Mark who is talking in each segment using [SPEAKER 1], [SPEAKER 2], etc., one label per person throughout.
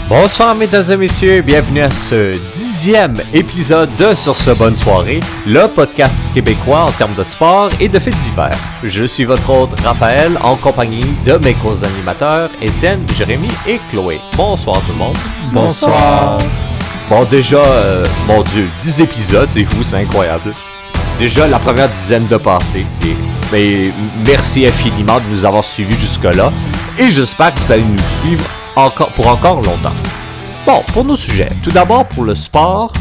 [SPEAKER 1] Bonsoir mesdames et messieurs, bienvenue à ce 10e épisode de Sur ce bonne soirée, le podcast québécois en termes de sport et de faits divers. Je suis votre hôte Raphaël en compagnie de mes co-animateurs Étienne, Jérémy et Chloé. Bonsoir tout le monde.
[SPEAKER 2] Bonsoir.
[SPEAKER 1] Bon déjà, mon Dieu, 10 épisodes, c'est fou, c'est incroyable. Déjà la première dizaine de passés, mais merci infiniment de nous avoir suivis jusque-là et j'espère que vous allez nous suivre pour encore longtemps. Bon, pour nos sujets, tout d'abord pour le sport,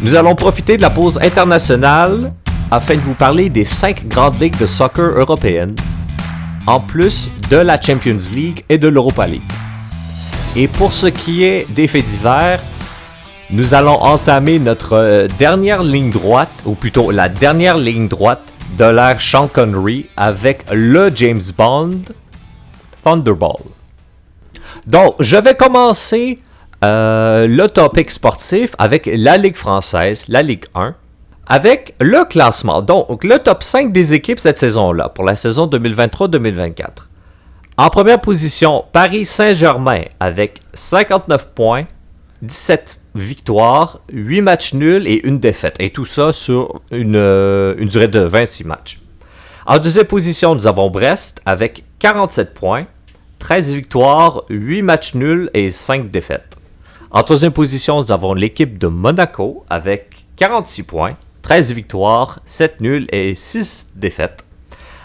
[SPEAKER 1] nous allons profiter de la pause internationale afin de vous parler des 5 grandes ligues de soccer européennes, en plus de la Champions League et de l'Europa League. Et pour ce qui est des faits divers, nous allons entamer notre dernière ligne droite, ou plutôt la dernière ligne droite de l'ère Sean Connery avec le James Bond Thunderball. Donc, je vais commencer le topic sportif avec la Ligue française, la Ligue 1, avec le classement. Donc, le top 5 des équipes cette saison-là, pour la saison 2023-2024. En première position, Paris Saint-Germain avec 59 points, 17 victoires, 8 matchs nuls et une défaite. Et tout ça sur une durée de 26 matchs. En deuxième position, nous avons Brest avec 47 points, 13 victoires, 8 matchs nuls et 5 défaites. En troisième position, nous avons l'équipe de Monaco avec 46 points, 13 victoires, 7 nuls et 6 défaites.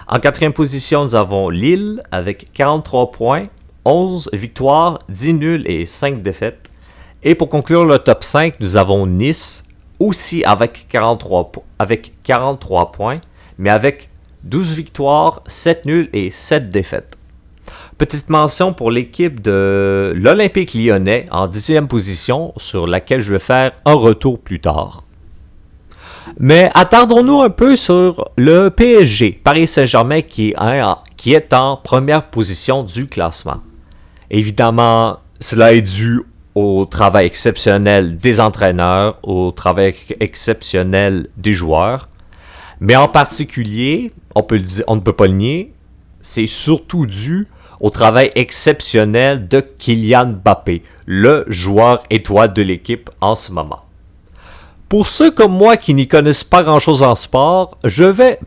[SPEAKER 1] En quatrième position, nous avons Lille avec 43 points, 11 victoires, 10 nuls et 5 défaites. Et pour conclure le top 5, nous avons Nice aussi avec 43 points, mais avec 12 victoires, 7 nuls et 7 défaites. Petite mention pour l'équipe de l'Olympique Lyonnais en 10e position, sur laquelle je vais faire un retour plus tard. Mais attardons-nous un peu sur le PSG, Paris Saint-Germain, qui est en première position du classement. Évidemment, cela est dû au travail exceptionnel des entraîneurs, au travail exceptionnel des joueurs. Mais en particulier, on ne peut pas le nier, c'est surtout dû au travail exceptionnel de Kylian Mbappé, le joueur étoile de l'équipe en ce moment. Pour ceux comme moi qui n'y connaissent pas grand-chose en sport,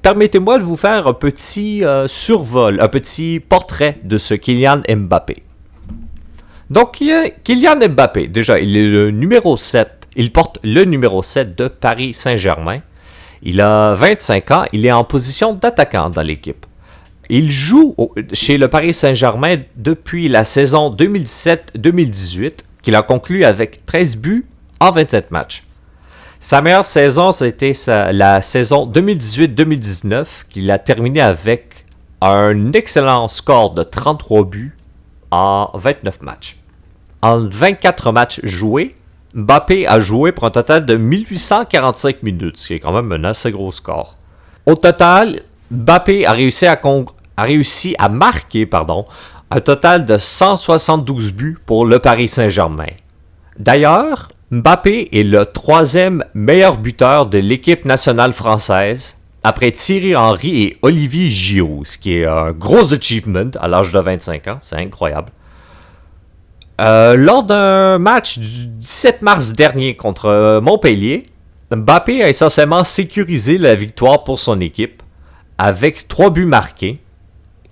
[SPEAKER 1] permettez-moi de vous faire un petit survol, un petit portrait de ce Kylian Mbappé. Donc, Kylian Mbappé, déjà, il est le numéro 7, il porte le numéro 7 de Paris Saint-Germain. Il a 25 ans, il est en position d'attaquant dans l'équipe. Il joue chez le Paris Saint-Germain depuis la saison 2017-2018, qu'il a conclu avec 13 buts en 27 matchs. Sa meilleure saison, c'était la saison 2018-2019, qu'il a terminé avec un excellent score de 33 buts en 29 matchs. En 24 matchs joués, Mbappé a joué pour un total de 1845 minutes, ce qui est quand même un assez gros score. Au total, Mbappé a réussi à marquer un total de 172 buts pour le Paris Saint-Germain. D'ailleurs, Mbappé est le 3e meilleur buteur de l'équipe nationale française, après Thierry Henry et Olivier Giroud, ce qui est un gros achievement à l'âge de 25 ans, c'est incroyable. Lors d'un match du 17 mars dernier contre Montpellier, Mbappé a essentiellement sécurisé la victoire pour son équipe avec 3 buts marqués,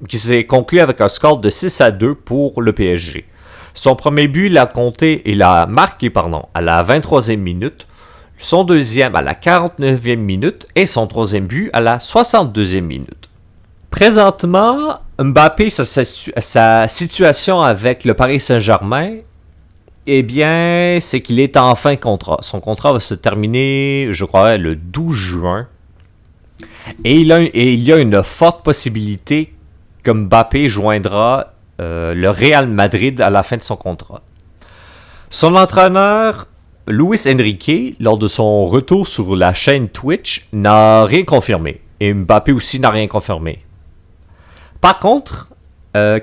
[SPEAKER 1] qui s'est conclu avec un score de 6-2 pour le PSG. Son premier but, il a marqué à la 23e minute, son deuxième à la 49e minute et son troisième but à la 62e minute. Présentement, Mbappé, sa situation avec le Paris Saint-Germain, eh bien, c'est qu'il est en fin de contrat. Son contrat va se terminer, je crois, le 12 juin. Et il y a une forte possibilité que Mbappé joindra le Real Madrid à la fin de son contrat. Son entraîneur, Luis Enrique, lors de son retour sur la chaîne Twitch, n'a rien confirmé. Et Mbappé aussi n'a rien confirmé. Par contre,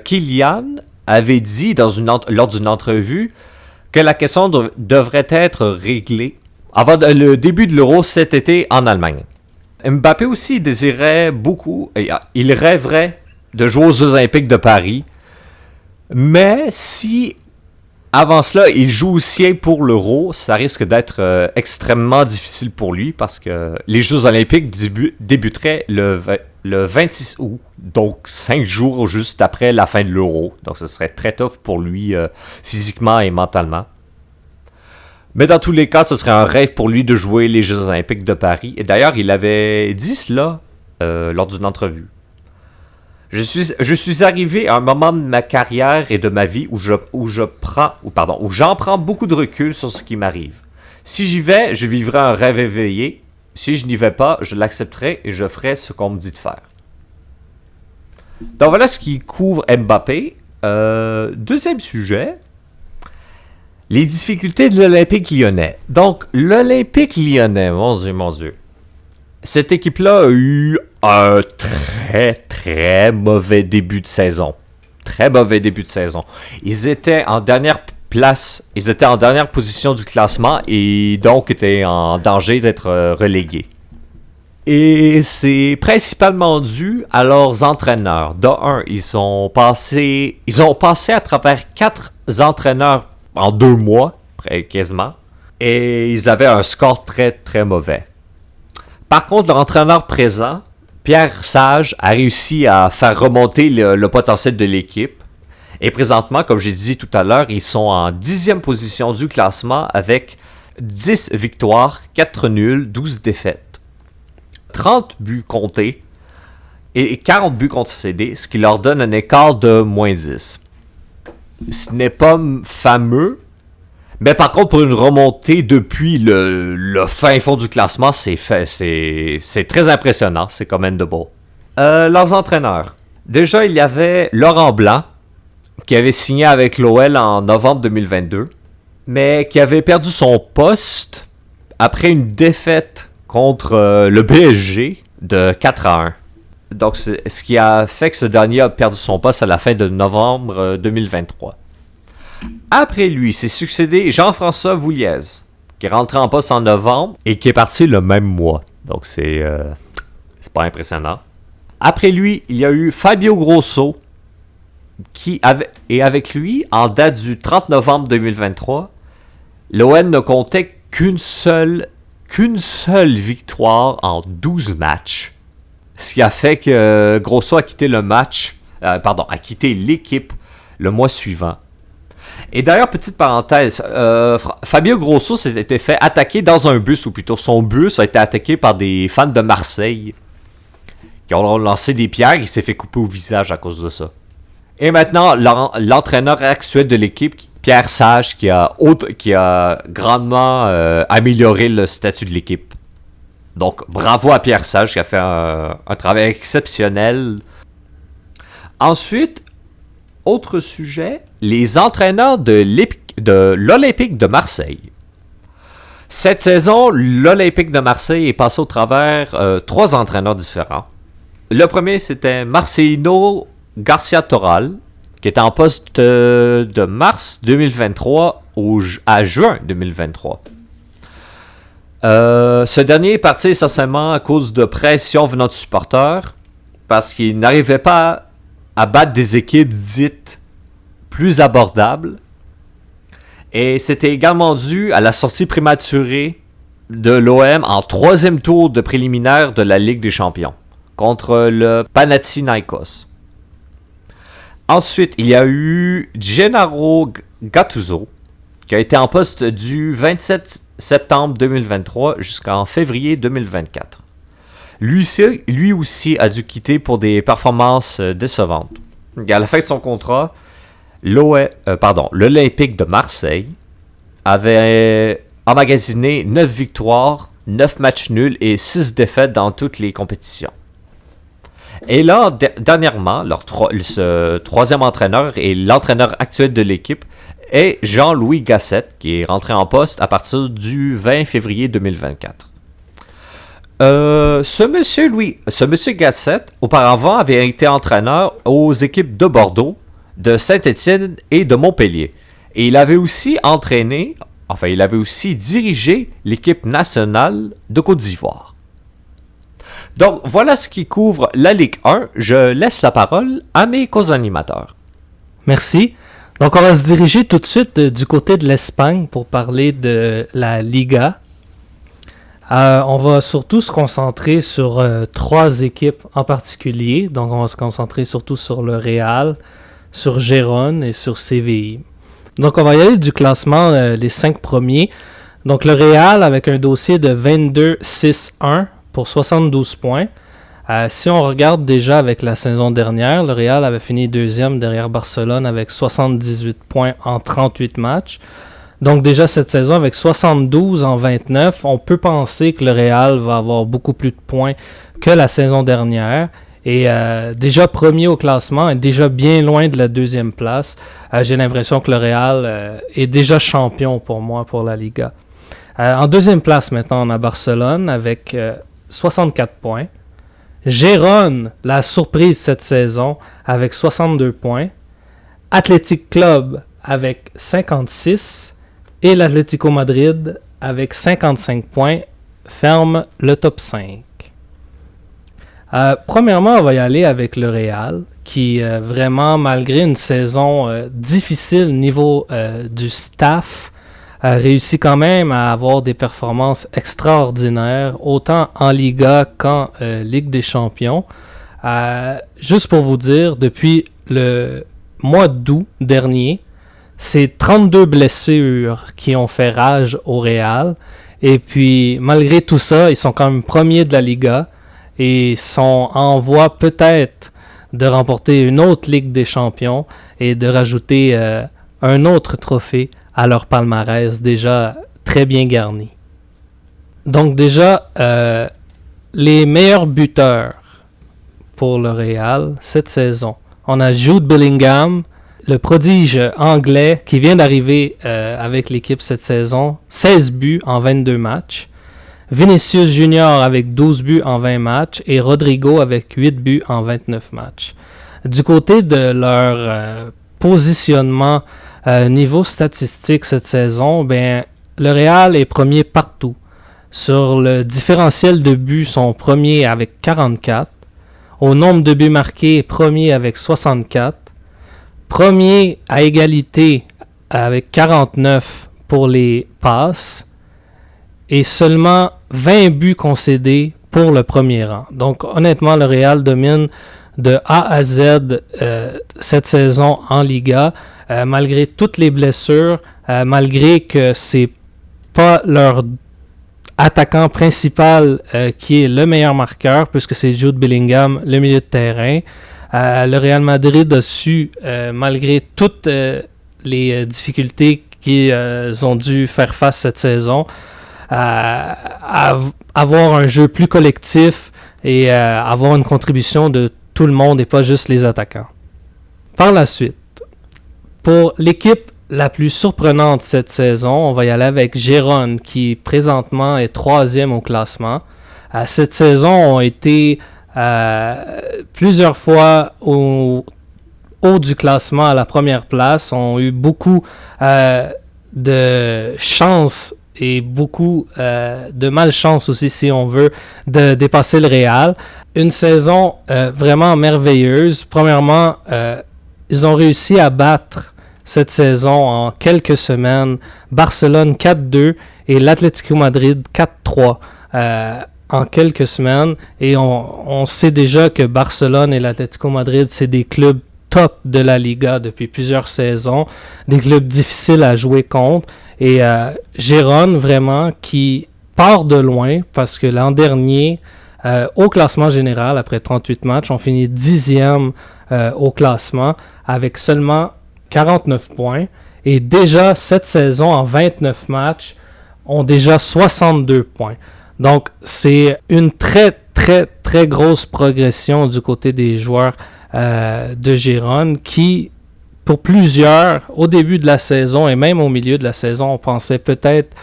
[SPEAKER 1] Kylian avait dit lors d'une entrevue que la question devrait être réglée avant le début de l'Euro cet été en Allemagne. Mbappé aussi désirait beaucoup, il rêverait de jouer aux Olympiques de Paris, mais si Avant cela, il joue aussi pour l'Euro. Ça risque d'être extrêmement difficile pour lui parce que les Jeux olympiques débuteraient le 26 août, donc 5 jours juste après la fin de l'Euro. Donc ce serait très tough pour lui physiquement et mentalement. Mais dans tous les cas, ce serait un rêve pour lui de jouer les Jeux olympiques de Paris. Et d'ailleurs, il avait dit cela lors d'une entrevue. Je suis arrivé à un moment de ma carrière et de ma vie où j'en prends beaucoup de recul sur ce qui m'arrive. Si j'y vais, je vivrai un rêve éveillé. Si je n'y vais pas, je l'accepterai et je ferai ce qu'on me dit de faire. Donc voilà ce qui couvre Mbappé. Deuxième sujet, les difficultés de l'Olympique lyonnais. Donc l'Olympique lyonnais, mon Dieu. Cette équipe-là a eu un très mauvais début de saison. Très mauvais début de saison. Ils étaient en dernière position du classement et donc étaient en danger d'être relégués. Et c'est principalement dû à leurs entraîneurs. De un, ils ont passé à travers 4 entraîneurs en 2 mois, quasiment. Et ils avaient un score très mauvais. Par contre, l'entraîneur présent, Pierre Sage, a réussi à faire remonter le potentiel de l'équipe. Et présentement, comme j'ai dit tout à l'heure, ils sont en 10e position du classement avec 10 victoires, 4 nuls, 12 défaites. 30 buts comptés et 40 buts concédés, ce qui leur donne un écart de moins 10. Ce n'est pas fameux, mais par contre, pour une remontée depuis le fin fond du classement, c'est très impressionnant. C'est commendable. Leurs entraîneurs. Déjà, il y avait Laurent Blanc, qui avait signé avec l'OL en novembre 2022, mais qui avait perdu son poste après une défaite contre le PSG de 4-1. Donc, ce qui a fait que ce dernier a perdu son poste à la fin de novembre 2023. Après lui, s'est succédé Jean-François Vouliez, qui est rentré en poste en novembre et qui est parti le même mois. Donc, c'est pas impressionnant. Après lui, il y a eu Fabio Grosso, et avec lui, en date du 30 novembre 2023, l'OL ne comptait qu'une seule victoire en 12 matchs. Ce qui a fait que Grosso a quitté l'équipe le mois suivant. Et d'ailleurs, petite parenthèse, Fabio Grosso s'était fait attaquer dans un bus, ou plutôt son bus a été attaqué par des fans de Marseille qui ont lancé des pierres. Il s'est fait couper au visage à cause de ça. Et maintenant, l'entraîneur actuel de l'équipe, Pierre Sage, qui a grandement amélioré le statut de l'équipe. Donc, bravo à Pierre Sage qui a fait un travail exceptionnel. Ensuite, autre sujet, les entraîneurs de l'Olympique de Marseille. Cette saison, l'Olympique de Marseille est passé au travers 3 entraîneurs différents. Le premier, c'était Marcelino Garcia Toral, qui était en poste de mars 2023 à juin 2023. Ce dernier est parti essentiellement à cause de pression venant de supporters, parce qu'il n'arrivait pas à battre des équipes dites plus abordables. Et c'était également dû à la sortie prématurée de l'OM en 3e tour de préliminaire de la Ligue des Champions contre le Panathinaikos. Ensuite, il y a eu Gennaro Gattuso, qui a été en poste du 27 septembre 2023 jusqu'en février 2024. Lui aussi a dû quitter pour des performances décevantes. À la fin de son contrat, l'Olympique de Marseille avait emmagasiné 9 victoires, 9 matchs nuls et 6 défaites dans toutes les compétitions. Et là, dernièrement, ce 3e entraîneur et l'entraîneur actuel de l'équipe est Jean-Louis Gasset, qui est rentré en poste à partir du 20 février 2024. Ce monsieur Gasset, auparavant, avait été entraîneur aux équipes de Bordeaux, de Saint-Étienne et de Montpellier. Et il avait aussi dirigé l'équipe nationale de Côte d'Ivoire. Donc, voilà ce qui couvre la Ligue 1. Je laisse la parole à mes co-animateurs.
[SPEAKER 2] Merci. Donc on va se diriger tout de suite du côté de l'Espagne pour parler de la Liga. On va surtout se concentrer sur 3 équipes en particulier. Donc on va se concentrer surtout sur le Real, sur Gérone et sur CVI. Donc on va y aller du classement, les 5 premiers. Donc le Real avec un dossier de 22-6-1 pour 72 points. Si on regarde déjà avec la saison dernière, le Real avait fini 2e derrière Barcelone avec 78 points en 38 matchs. Donc déjà cette saison avec 72 en 29, on peut penser que le Real va avoir beaucoup plus de points que la saison dernière. Et déjà premier au classement et déjà bien loin de la 2e place. J'ai l'impression que le Real est déjà champion pour moi pour la Liga. En 2e place maintenant on a Barcelone avec 64 points. Gérone, la surprise cette saison, avec 62 points. Athletic Club avec 56. Et l'Atlético Madrid avec 55 points ferme le top 5. Premièrement, on va y aller avec le Real, qui vraiment, malgré une saison difficile au niveau du staff, a réussi quand même à avoir des performances extraordinaires, autant en Liga qu'en Ligue des Champions. Juste pour vous dire, depuis le mois d'août dernier, c'est 32 blessures qui ont fait rage au Real. Et puis, malgré tout ça, ils sont quand même premiers de la Liga et sont en voie peut-être de remporter une autre Ligue des Champions et de rajouter un autre trophée à leur palmarès déjà très bien garni. Donc déjà, les meilleurs buteurs pour le Real cette saison. On a Jude Bellingham, le prodige anglais qui vient d'arriver avec l'équipe cette saison, 16 buts en 22 matchs. Vinicius Junior avec 12 buts en 20 matchs et Rodrigo avec 8 buts en 29 matchs. Du côté de leur positionnement niveau statistique cette saison, ben, le Real est premier partout. Sur le différentiel de buts, ils sont premiers avec 44. Au nombre de buts marqués, premier avec 64. Premier à égalité avec 49 pour les passes. Et seulement 20 buts concédés pour le premier rang. Donc honnêtement, le Real domine de A à Z cette saison en Liga. Malgré toutes les blessures, malgré que c'est pas leur attaquant principal qui est le meilleur marqueur, puisque c'est Jude Bellingham, le milieu de terrain. Le Real Madrid a su, malgré toutes les difficultés qu'ils ont dû faire face cette saison, avoir un jeu plus collectif et avoir une contribution de tout le monde et pas juste les attaquants. Par la suite, pour l'équipe la plus surprenante cette saison, on va y aller avec Gérone qui présentement est 3e au classement. Cette saison ont été plusieurs fois au haut du classement à la première place, ont eu beaucoup de chance et beaucoup de malchance aussi, si on veut, de dépasser le Real. Une saison vraiment merveilleuse. Premièrement, ils ont réussi à battre cette saison en quelques semaines Barcelone 4-2 et l'Atlético Madrid 4-3 en quelques semaines. Et on sait déjà que Barcelone et l'Atlético Madrid, c'est des clubs top de la Liga depuis plusieurs saisons, des clubs difficiles à jouer contre. Et Gérone, vraiment, qui part de loin, parce que l'an dernier, au classement général, après 38 matchs, on finit 10e au classement, avec seulement 49 points. Et déjà, cette saison, en 29 matchs, ont déjà 62 points. Donc, c'est une très, très, très grosse progression du côté des joueurs de Gérone qui, pour plusieurs, au début de la saison et même au milieu de la saison, on pensait peut-être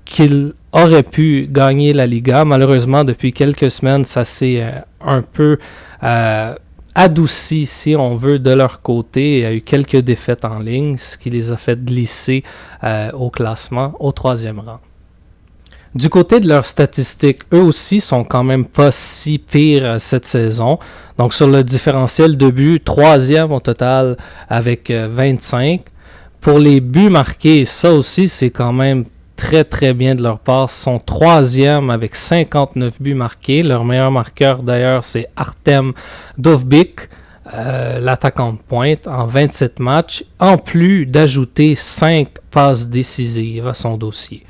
[SPEAKER 2] qu'ils auraient pu gagner la Liga. Malheureusement, depuis quelques semaines, ça s'est un peu adouci, si on veut, de leur côté. Il y a eu quelques défaites en ligne, ce qui les a fait glisser au classement, au 3e rang. Du côté de leurs statistiques, eux aussi sont quand même pas si pires cette saison. Donc sur le différentiel de buts, 3e au total avec 25. Pour les buts marqués, ça aussi c'est quand même très très bien de leur part. Ils sont 3e avec 59 buts marqués. Leur meilleur marqueur d'ailleurs c'est Artem Dovbyk, l'attaquant de pointe, en 27 matchs, en plus d'ajouter 5 passes décisives à son dossier.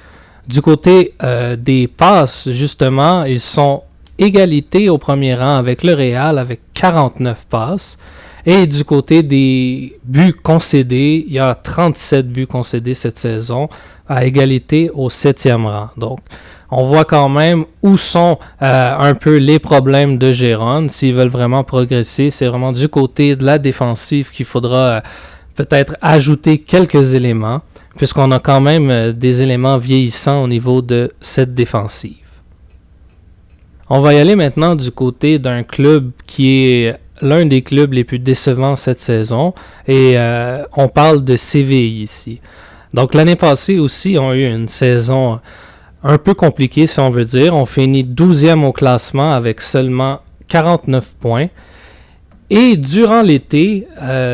[SPEAKER 2] Du côté des passes, justement, ils sont égalité au premier rang avec le Real avec 49 passes. Et du côté des buts concédés, il y a 37 buts concédés cette saison à égalité au 7e rang. Donc, on voit quand même où sont un peu les problèmes de Gérone. S'ils veulent vraiment progresser, c'est vraiment du côté de la défensive qu'il faudra peut-être ajouter quelques éléments, puisqu'on a quand même des éléments vieillissants au niveau de cette défensive. On va y aller maintenant du côté d'un club qui est l'un des clubs les plus décevants cette saison, et on parle de Séville ici. Donc l'année passée aussi, on a eu une saison un peu compliquée si on veut dire. On finit 12e au classement avec seulement 49 points. Et durant l'été,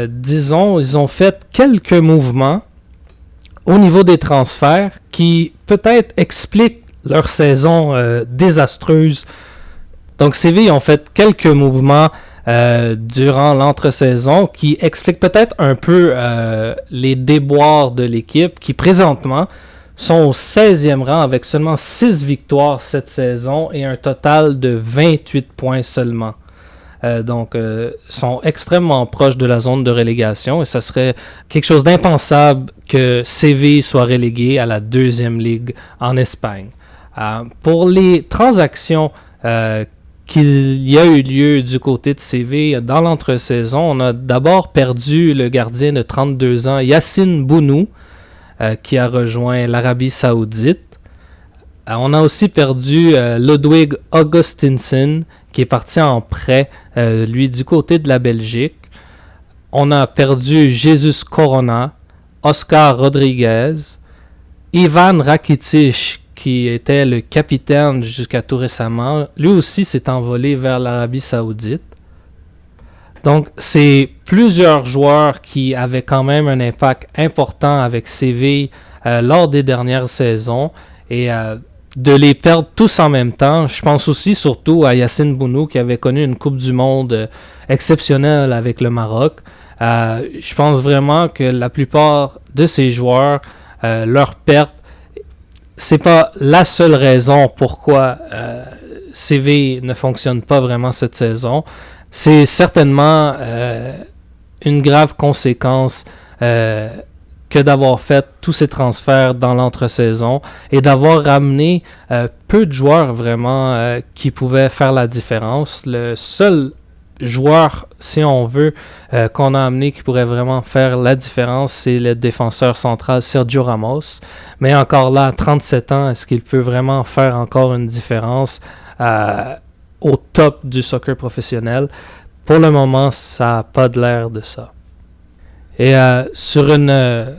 [SPEAKER 2] disons, ils ont fait quelques mouvements au niveau des transferts qui peut-être expliquent leur saison désastreuse. Donc Séville ont fait quelques mouvements durant l'entre-saison qui expliquent peut-être un peu les déboires de l'équipe qui présentement sont au 16e rang avec seulement 6 victoires cette saison et un total de 28 points seulement. Donc, sont extrêmement proches de la zone de relégation et ça serait quelque chose d'impensable que Séville soit relégué à la 2e ligue en Espagne. Pour les transactions qu'il y a eu lieu du côté de Séville dans l'entre-saison, on a d'abord perdu le gardien de 32 ans, Yacine Bounou, qui a rejoint l'Arabie Saoudite. On a aussi perdu Ludwig Augustinsson, qui est parti en prêt, lui, du côté de la Belgique. On a perdu Jesus Corona, Oscar Rodriguez, Ivan Rakitic, qui était le capitaine jusqu'à tout récemment. Lui aussi s'est envolé vers l'Arabie Saoudite. Donc, c'est plusieurs joueurs qui avaient quand même un impact important avec Séville lors des dernières saisons. Et de les perdre tous en même temps, je pense aussi surtout à Yacine Bounou qui avait connu une Coupe du Monde exceptionnelle avec le Maroc. Je pense vraiment que la plupart de ces joueurs, leur perte, c'est pas la seule raison pourquoi Séville ne fonctionne pas vraiment cette saison. C'est certainement une grave conséquence que d'avoir fait tous ces transferts dans l'entre-saison et d'avoir ramené peu de joueurs vraiment qui pouvaient faire la différence. Le seul joueur, si on veut, qu'on a amené qui pourrait vraiment faire la différence, c'est le défenseur central Sergio Ramos. Mais encore là, à 37 ans, est-ce qu'il peut vraiment faire encore une différence au top du soccer professionnel? Pour le moment, ça n'a pas de l'air de ça. Et sur une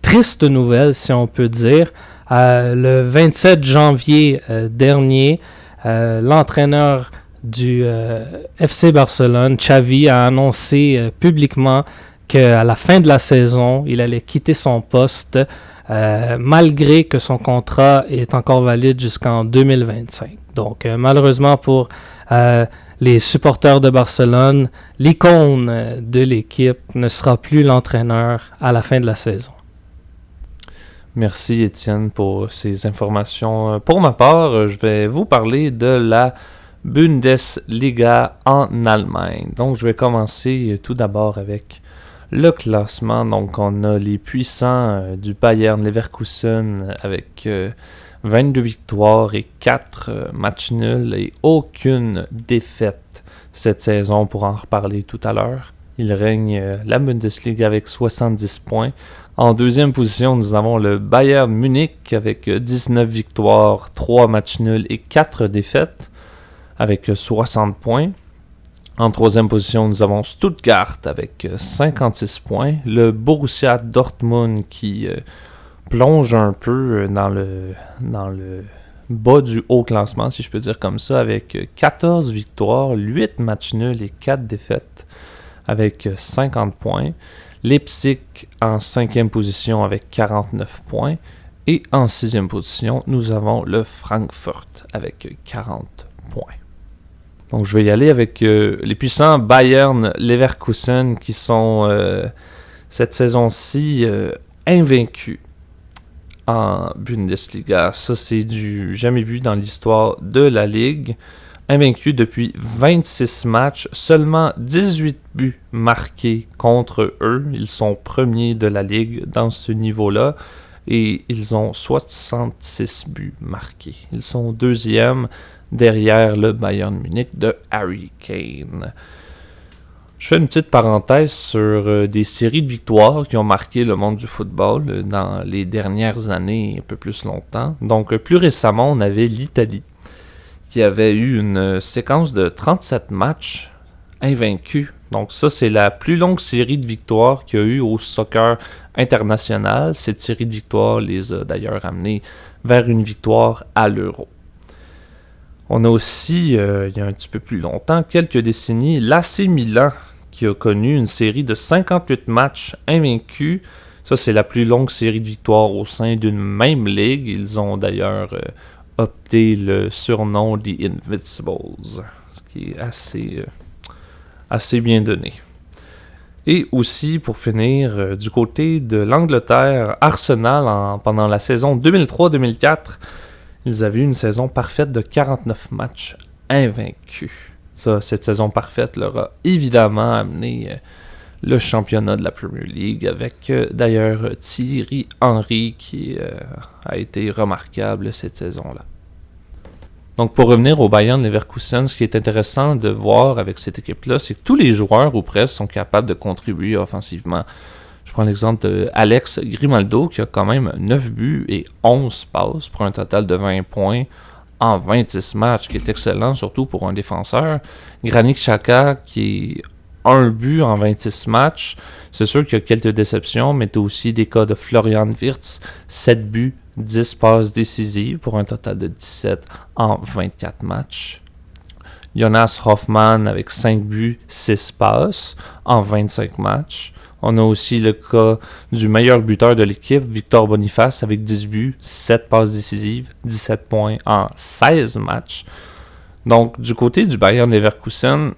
[SPEAKER 2] triste nouvelle, si on peut dire, le 27 janvier dernier, l'entraîneur du FC Barcelone, Xavi, a annoncé publiquement qu'à la fin de la saison, il allait quitter son poste, malgré que son contrat est encore valide jusqu'en 2025. Donc, malheureusement pour les supporters de Barcelone, l'icône de l'équipe ne sera plus l'entraîneur à la fin de la saison.
[SPEAKER 3] Merci Étienne pour ces informations. Pour ma part, je vais vous parler de la Bundesliga en Allemagne. Donc, je vais commencer tout d'abord avec le classement. Donc, on a les puissants du Bayern Leverkusen avec 22 victoires et 4 matchs nuls et aucune défaite cette saison. Pour en reparler tout à l'heure. Il règne la Bundesliga avec 70 points. En deuxième position, nous avons le Bayern Munich avec 19 victoires, 3 matchs nuls et 4 défaites avec 60 points. En troisième position, nous avons Stuttgart avec 56 points. Le Borussia Dortmund qui plonge un peu dans le bas du haut classement, si je peux dire comme ça, avec 14 victoires, 8 matchs nuls et 4 défaites, avec 50 points. Leipzig en 5e position avec 49 points. Et en 6e position, nous avons le Francfort avec 40 points. Donc je vais y aller avec les puissants Bayern Leverkusen qui sont cette saison-ci invaincus en Bundesliga. Ça, c'est du jamais vu dans l'histoire de la Ligue. Invaincus depuis 26 matchs, seulement 18 buts marqués contre eux. Ils sont premiers de la Ligue dans ce niveau-là et ils ont 66 buts marqués. Ils sont deuxième derrière le Bayern Munich de Harry Kane. Je fais une petite parenthèse sur des séries de victoires qui ont marqué le monde du football dans les dernières années, un peu plus longtemps. Donc, plus récemment, on avait l'Italie, qui avait eu une séquence de 37 matchs invaincus. Donc, ça, c'est la plus longue série de victoires qu'il y a eu au soccer international. Cette série de victoires les a d'ailleurs amenés vers une victoire à l'Euro. On a aussi, il y a un petit peu plus longtemps, quelques décennies, l'AC Milan, qui a connu une série de 58 matchs invaincus. Ça, c'est la plus longue série de victoires au sein d'une même ligue. Ils ont d'ailleurs opté le surnom The Invincibles, ce qui est assez bien donné. Et aussi, pour finir, du côté de l'Angleterre, Arsenal, pendant la saison 2003-2004, ils avaient eu une saison parfaite de 49 matchs invaincus. Ça, cette saison parfaite leur a évidemment amené le championnat de la Premier League avec d'ailleurs Thierry Henry qui a été remarquable cette saison-là. Donc pour revenir au Bayern Leverkusen, ce qui est intéressant de voir avec cette équipe-là, c'est que tous les joueurs ou presque sont capables de contribuer offensivement. Je prends l'exemple d'Alex Grimaldo qui a quand même 9 buts et 11 passes pour un total de 20 points en 26 matchs, qui est excellent, surtout pour un défenseur. Granit Xhaka, qui est 1 but en 26 matchs. C'est sûr qu'il y a quelques déceptions, mais tu as aussi des cas de Florian Wirtz, 7 buts, 10 passes décisives, pour un total de 17 en 24 matchs. Jonas Hoffmann avec 5 buts, 6 passes en 25 matchs. On a aussi le cas du meilleur buteur de l'équipe, Victor Boniface, avec 10 buts, 7 passes décisives, 17 points en 16 matchs. Donc, du côté du Bayern Leverkusen,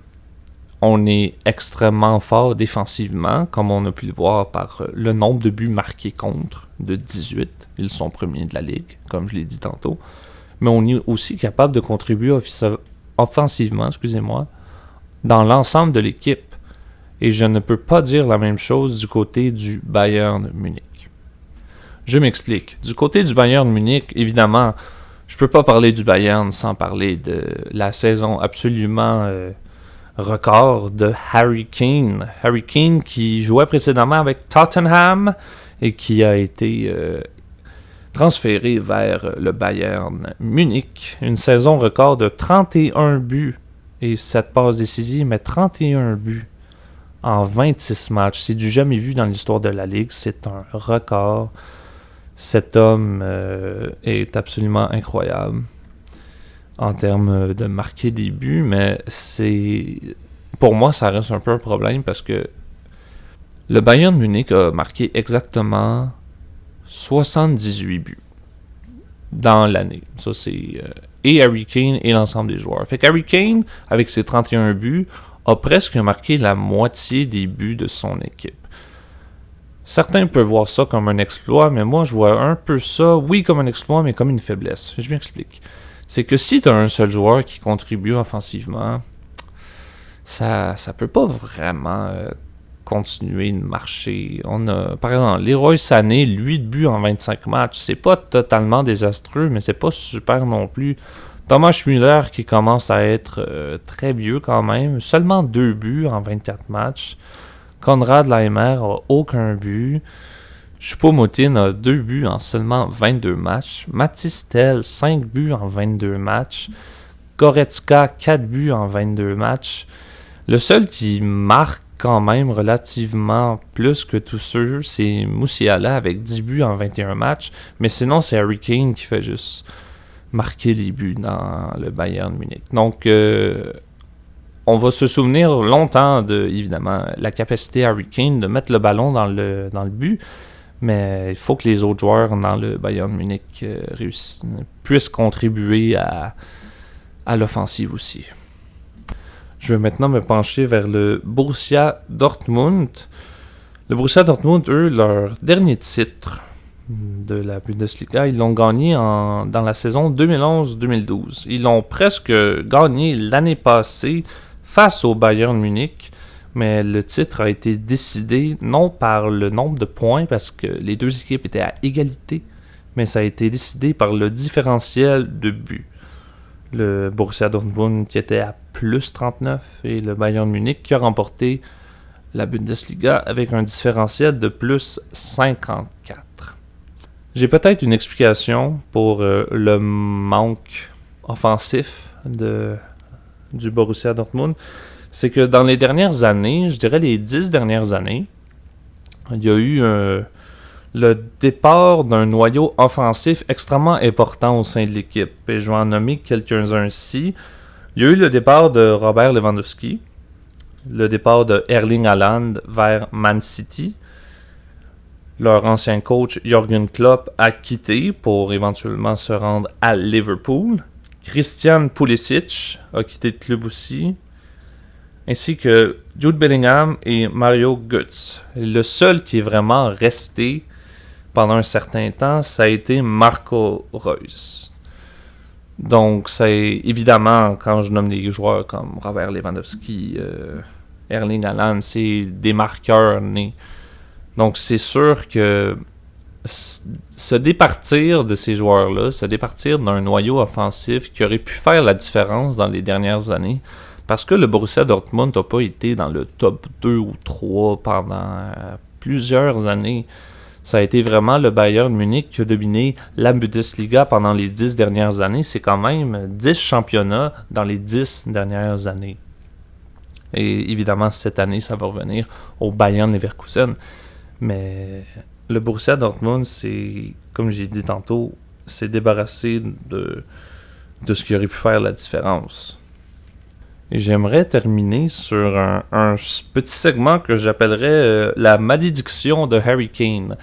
[SPEAKER 3] on est extrêmement fort défensivement, comme on a pu le voir par le nombre de buts marqués contre, de 18. Ils sont premiers de la Ligue, comme je l'ai dit tantôt. Mais on est aussi capable de contribuer offensivement, dans l'ensemble de l'équipe. Et je ne peux pas dire la même chose du côté du Bayern Munich. Je m'explique. Du côté du Bayern Munich, évidemment, je ne peux pas parler du Bayern sans parler de la saison absolument record de Harry Kane. Harry Kane qui jouait précédemment avec Tottenham et qui a été transféré vers le Bayern Munich. Une saison record de 31 buts et 7 passes décisives, mais 31 buts en 26 matchs. C'est du jamais vu dans l'histoire de la Ligue. C'est un record. Cet homme est absolument incroyable en termes de marquer des buts, mais pour moi, ça reste un peu un problème parce que le Bayern Munich a marqué exactement 78 buts dans l'année. Ça, c'est et Harry Kane et l'ensemble des joueurs. Fait qu'Harry Kane, avec ses 31 buts, a presque marqué la moitié des buts de son équipe. Certains peuvent voir ça comme un exploit, mais moi je vois un peu ça, oui comme un exploit, mais comme une faiblesse. Je m'explique. C'est que si tu as un seul joueur qui contribue offensivement, ça peut pas vraiment continuer de marcher. On a, par exemple, Leroy Sané, 8 buts en 25 matchs. C'est pas totalement désastreux, mais c'est pas super non plus. Thomas Müller qui commence à être très vieux quand même, seulement 2 buts en 24 matchs. Konrad Laimer a aucun but. Choupo-Moting a 2 buts en seulement 22 matchs. Mathys Tel, 5 buts en 22 matchs. Goretzka, 4 buts en 22 matchs. Le seul qui marque quand même relativement plus que tous ceux. C'est Musiala avec 10 buts en 21 matchs. Mais sinon, c'est Harry Kane qui fait juste marquer les buts dans le Bayern Munich. Donc, on va se souvenir longtemps de, évidemment, la capacité Harry Kane de mettre le ballon dans le but. Mais il faut que les autres joueurs dans le Bayern Munich puissent contribuer à l'offensive aussi. Je vais maintenant me pencher vers le Borussia Dortmund. Le Borussia Dortmund, eux, leur dernier titre de la Bundesliga, ils l'ont gagné dans la saison 2011-2012. Ils l'ont presque gagné l'année passée face au Bayern Munich, mais le titre a été décidé non par le nombre de points, parce que les deux équipes étaient à égalité, mais ça a été décidé par le différentiel de buts. Le Borussia Dortmund qui était à plus 39 et le Bayern Munich qui a remporté la Bundesliga avec un différentiel de plus 54. J'ai peut-être une explication pour le manque offensif du Borussia Dortmund. C'est que dans les dernières années, je dirais les 10 dernières années, il y a eu le départ d'un noyau offensif extrêmement important au sein de l'équipe. Et je vais en nommer quelques-uns ici. Il y a eu le départ de Robert Lewandowski, le départ de Erling Haaland vers Man City. Leur ancien coach Jürgen Klopp a quitté pour éventuellement se rendre à Liverpool. Christian Pulisic a quitté le club aussi, ainsi que Jude Bellingham et Mario Götze. Le seul qui est vraiment resté pendant un certain temps, ça a été Marco Reus. Donc, c'est évidemment, quand je nomme des joueurs comme Robert Lewandowski, Erling Haaland, c'est des marqueurs nés. Donc, c'est sûr que se départir de ces joueurs-là, se départir d'un noyau offensif qui aurait pu faire la différence dans les dernières années, parce que le Borussia Dortmund n'a pas été dans le top 2 ou 3 pendant plusieurs années. Ça a été vraiment le Bayern Munich qui a dominé la Bundesliga pendant les 10 dernières années. C'est quand même 10 championnats dans les 10 dernières années. Et évidemment, cette année, ça va revenir au Bayern Leverkusen. Mais le Borussia Dortmund, c'est, comme j'ai dit tantôt, s'est débarrassé de ce qui aurait pu faire la différence. Et j'aimerais terminer sur un petit segment que j'appellerais la malédiction de Harry Kane.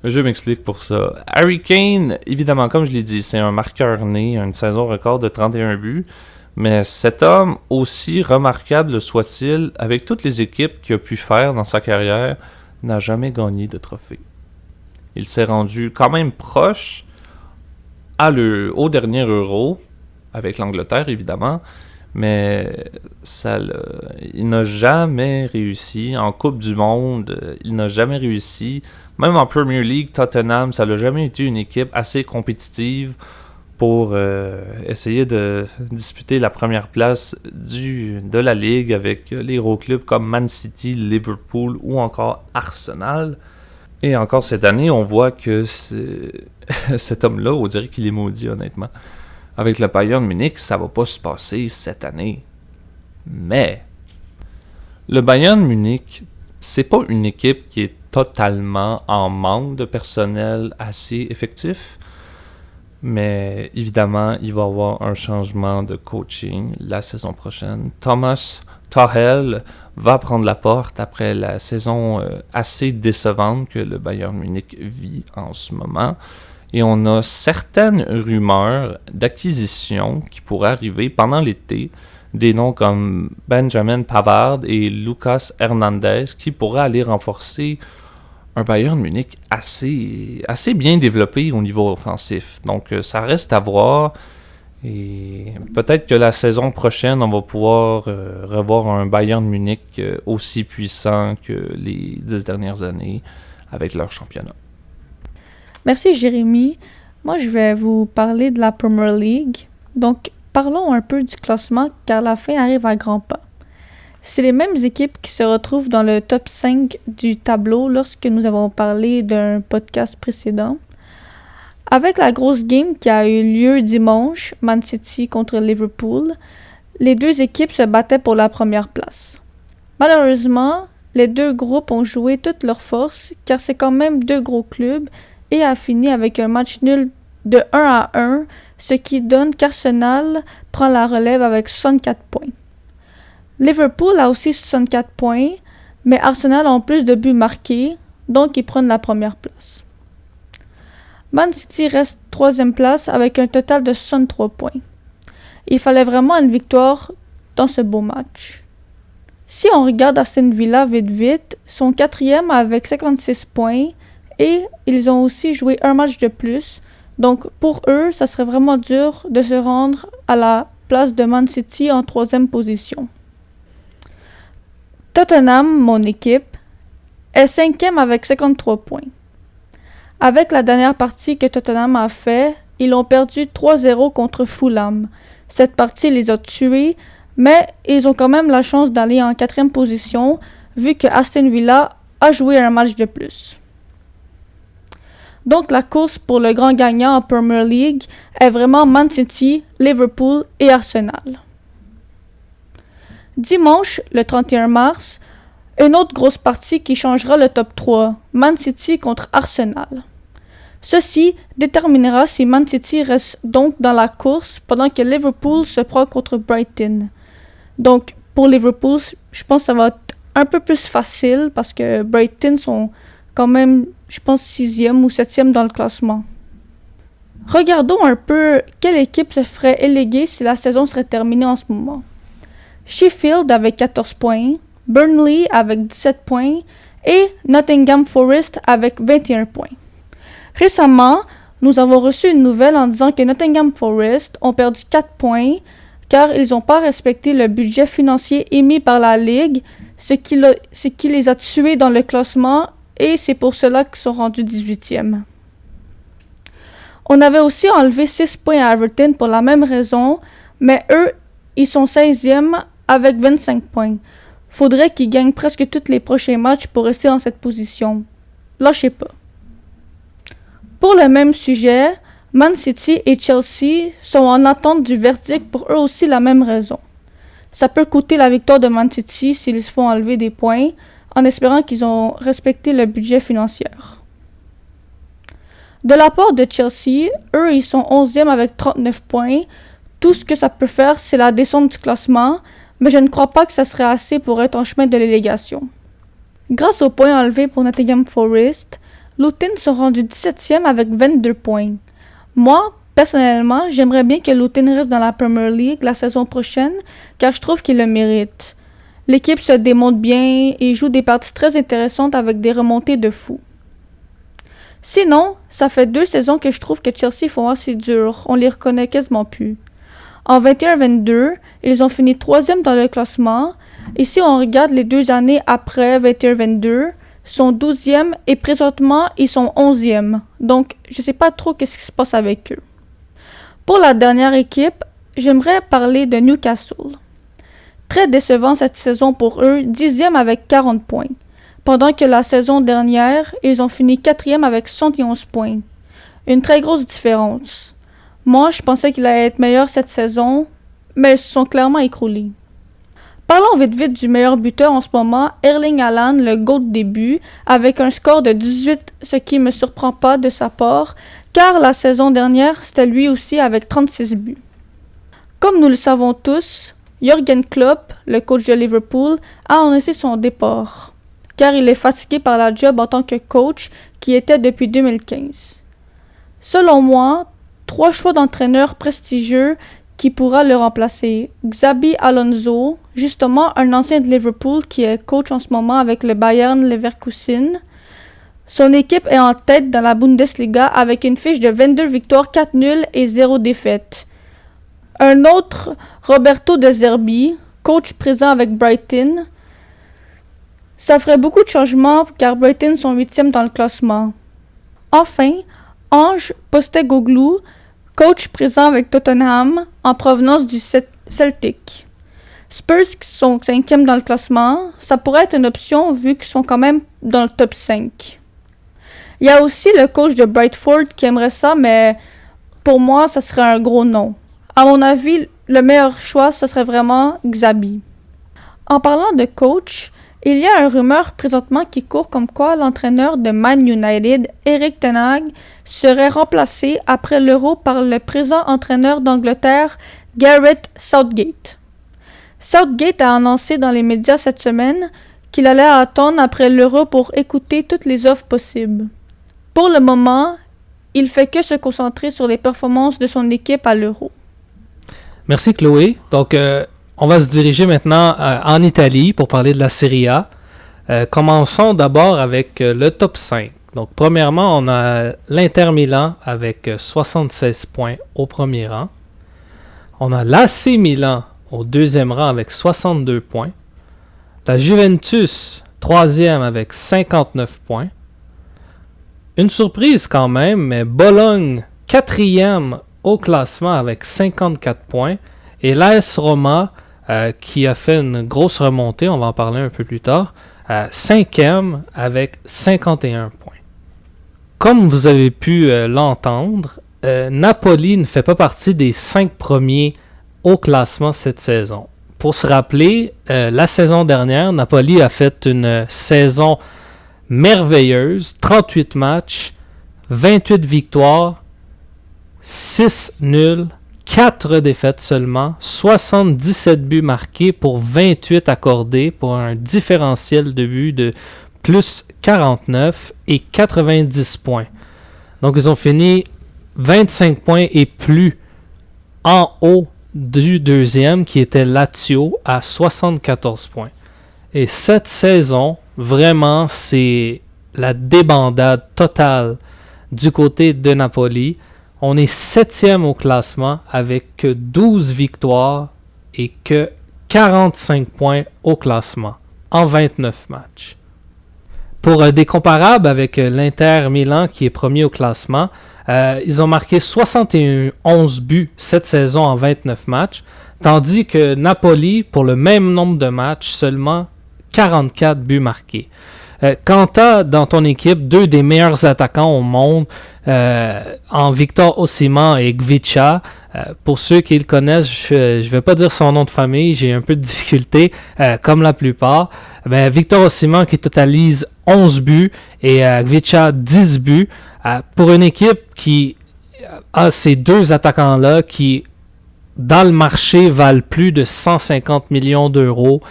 [SPEAKER 3] Je m'explique pour ça. Harry Kane, évidemment, comme je l'ai dit, c'est un marqueur né, une saison record de 31 buts. Mais cet homme, aussi remarquable soit-il, avec toutes les équipes qu'il a pu faire dans sa carrière, n'a jamais gagné de trophée. Il s'est rendu quand même proche au dernier Euro, avec l'Angleterre évidemment, mais il n'a jamais réussi. En Coupe du Monde, il n'a jamais réussi. Même en Premier League, Tottenham, ça n'a jamais été une équipe assez compétitive pour essayer de disputer la première place de la Ligue avec les gros clubs comme Man City, Liverpool ou encore Arsenal. Et encore cette année, on voit que cet homme-là, on dirait qu'il est maudit honnêtement. Avec le Bayern Munich, ça va pas se passer cette année. Mais le Bayern Munich, c'est pas une équipe qui est totalement en manque de personnel assez effectif. Mais évidemment, il va y avoir un changement de coaching la saison prochaine. Thomas Tuchel va prendre la porte après la saison assez décevante que le Bayern Munich vit en ce moment. Et on a certaines rumeurs d'acquisition qui pourraient arriver pendant l'été. Des noms comme Benjamin Pavard et Lucas Hernandez qui pourraient aller renforcer un Bayern Munich assez bien développé au niveau offensif. Donc ça reste à voir. Et peut-être que la saison prochaine, on va pouvoir revoir un Bayern Munich aussi puissant que les 10 dernières années avec leur championnat.
[SPEAKER 4] Merci Jérémy. Moi, je vais vous parler de la Premier League. Donc, parlons un peu du classement car la fin arrive à grands pas. C'est les mêmes équipes qui se retrouvent dans le top 5 du tableau lorsque nous avons parlé d'un podcast précédent. Avec la grosse game qui a eu lieu dimanche, Man City contre Liverpool, les deux équipes se battaient pour la première place. Malheureusement, les deux groupes ont joué toutes leurs forces car c'est quand même deux gros clubs et a fini avec un match nul de 1-1, ce qui donne qu'Arsenal prend la relève avec 64 points. Liverpool a aussi 64 points, mais Arsenal a plus de buts marqués, donc ils prennent la première place. Man City reste 3e place avec un total de 63 points. Il fallait vraiment une victoire dans ce beau match. Si on regarde Aston Villa vite, sont 4e avec 56 points et ils ont aussi joué un match de plus. Donc pour eux, ça serait vraiment dur de se rendre à la place de Man City en 3e position. Tottenham, mon équipe, est 5e avec 53 points. Avec la dernière partie que Tottenham a fait, ils ont perdu 3-0 contre Fulham. Cette partie les a tués, mais ils ont quand même la chance d'aller en 4e position vu que Aston Villa a joué un match de plus. Donc la course pour le grand gagnant en Premier League est vraiment Man City, Liverpool et Arsenal. Dimanche, le 31 mars, une autre grosse partie qui changera le top 3, Man City contre Arsenal. Ceci déterminera si Man City reste donc dans la course pendant que Liverpool se prend contre Brighton. Donc pour Liverpool, je pense que ça va être un peu plus facile parce que Brighton sont quand même, je pense, 6e ou 7e dans le classement. Regardons un peu quelle équipe se ferait éléguer si la saison serait terminée en ce moment. Sheffield avec 14 points, Burnley avec 17 points et Nottingham Forest avec 21 points. Récemment, nous avons reçu une nouvelle en disant que Nottingham Forest ont perdu 4 points car ils n'ont pas respecté le budget financier émis par la Ligue, ce qui les a tués dans le classement et c'est pour cela qu'ils sont rendus 18e. On avait aussi enlevé 6 points à Everton pour la même raison, mais eux, ils sont 16e avec 25 points. Faudrait qu'ils gagnent presque tous les prochains matchs pour rester dans cette position. Lâchez pas. Pour le même sujet, Man City et Chelsea sont en attente du verdict pour eux aussi la même raison. Ça peut coûter la victoire de Man City s'ils se font enlever des points, en espérant qu'ils ont respecté le budget financier. De la part de Chelsea, eux ils sont 11e avec 39 points. Tout ce que ça peut faire, c'est la descente du classement, mais je ne crois pas que ça serait assez pour être en chemin de l'élégation. Grâce aux points enlevés pour Nottingham Forest, Luton sont rendus 17e avec 22 points. Moi, personnellement, j'aimerais bien que Luton reste dans la Premier League la saison prochaine, car je trouve qu'il le mérite. L'équipe se démonte bien et joue des parties très intéressantes avec des remontées de fou. Sinon, ça fait 2 saisons que je trouve que Chelsea font assez dur, on les reconnaît quasiment plus. En 21-22, ils ont fini 3e dans le classement, et si on regarde les 2 années après 21-22, ils sont 12e et présentement ils sont 11e, donc je sais pas trop qu'est-ce qui se passe avec eux. Pour la dernière équipe, j'aimerais parler de Newcastle. Très décevant cette saison pour eux, 10e avec 40 points. Pendant que la saison dernière, ils ont fini 4e avec 71 points. Une très grosse différence. Moi, je pensais qu'il allait être meilleur cette saison, mais ils se sont clairement écroulés. Parlons vite du meilleur buteur en ce moment, Erling Haaland, le GOAT des buts, avec un score de 18, ce qui ne me surprend pas de sa part, car la saison dernière, c'était lui aussi avec 36 buts. Comme nous le savons tous, Jürgen Klopp, le coach de Liverpool, a annoncé son départ, car il est fatigué par la job en tant que coach qui était depuis 2015. Selon moi, 3 choix d'entraîneurs prestigieux qui pourra le remplacer. Xabi Alonso, justement un ancien de Liverpool qui est coach en ce moment avec le Bayern Leverkusen. Son équipe est en tête dans la Bundesliga avec une fiche de 22 victoires, 4 nuls et 0 défaites. Un autre, Roberto De Zerbi, coach présent avec Brighton. Ça ferait beaucoup de changements car Brighton sont 8e dans le classement. Enfin, Ange Postecoglou, coach présent avec Tottenham en provenance du Celtic. Spurs qui sont 5e dans le classement, ça pourrait être une option vu qu'ils sont quand même dans le top 5. Il y a aussi le coach de Brentford qui aimerait ça, mais pour moi, ça serait un gros non. À mon avis, le meilleur choix, ça serait vraiment Xabi. En parlant de coach, Il y a une rumeur présentement qui court comme quoi l'entraîneur de Man United, Erik ten Hag, serait remplacé après l'Euro par le présent entraîneur d'Angleterre, Gareth Southgate. Southgate a annoncé dans les médias cette semaine qu'il allait attendre après l'Euro pour écouter toutes les offres possibles. Pour le moment, il fait que se concentrer sur les performances de son équipe à l'Euro.
[SPEAKER 2] Merci Chloé. Donc, on va se diriger maintenant en Italie pour parler de la Serie A. Commençons d'abord avec le top 5. Donc, premièrement, on a l'Inter Milan avec 76 points au premier rang. On a l'AC Milan au deuxième rang avec 62 points. La Juventus, troisième avec 59 points. Une surprise quand même, mais Bologne, quatrième au classement avec 54 points. Et l'AS Roma, qui a fait une grosse remontée, on va en parler un peu plus tard, cinquième avec 51 points. Comme vous avez pu l'entendre, Napoli ne fait pas partie des 5 premiers au classement cette saison. Pour se rappeler, la saison dernière, Napoli a fait une saison merveilleuse, 38 matchs, 28 victoires, 6 nuls, 4 défaites seulement, 77 buts marqués pour 28 accordés pour un différentiel de buts de plus 49 et 90 points. Donc ils ont fini 25 points et plus en haut du deuxième qui était Lazio à 74 points. Et cette saison, vraiment, c'est la débandade totale du côté de Napoli. On est 7e au classement avec que 12 victoires et que 45 points au classement en 29 matchs. Pour des comparables avec l'Inter Milan qui est premier au classement, ils ont marqué 71 buts cette saison en 29 matchs, tandis que Napoli, pour le même nombre de matchs, seulement 44 buts marqués. Quand tu as dans ton équipe deux des meilleurs attaquants au monde, en Victor Osimhen et Gvicha, pour ceux qui le connaissent, je ne vais pas dire son nom de famille, j'ai un peu de difficulté, comme la plupart. Victor Osimhen qui totalise 11 buts et Gvicha 10 buts, pour une équipe qui a ces deux attaquants-là qui, dans le marché, valent plus de 150 millions d'euros.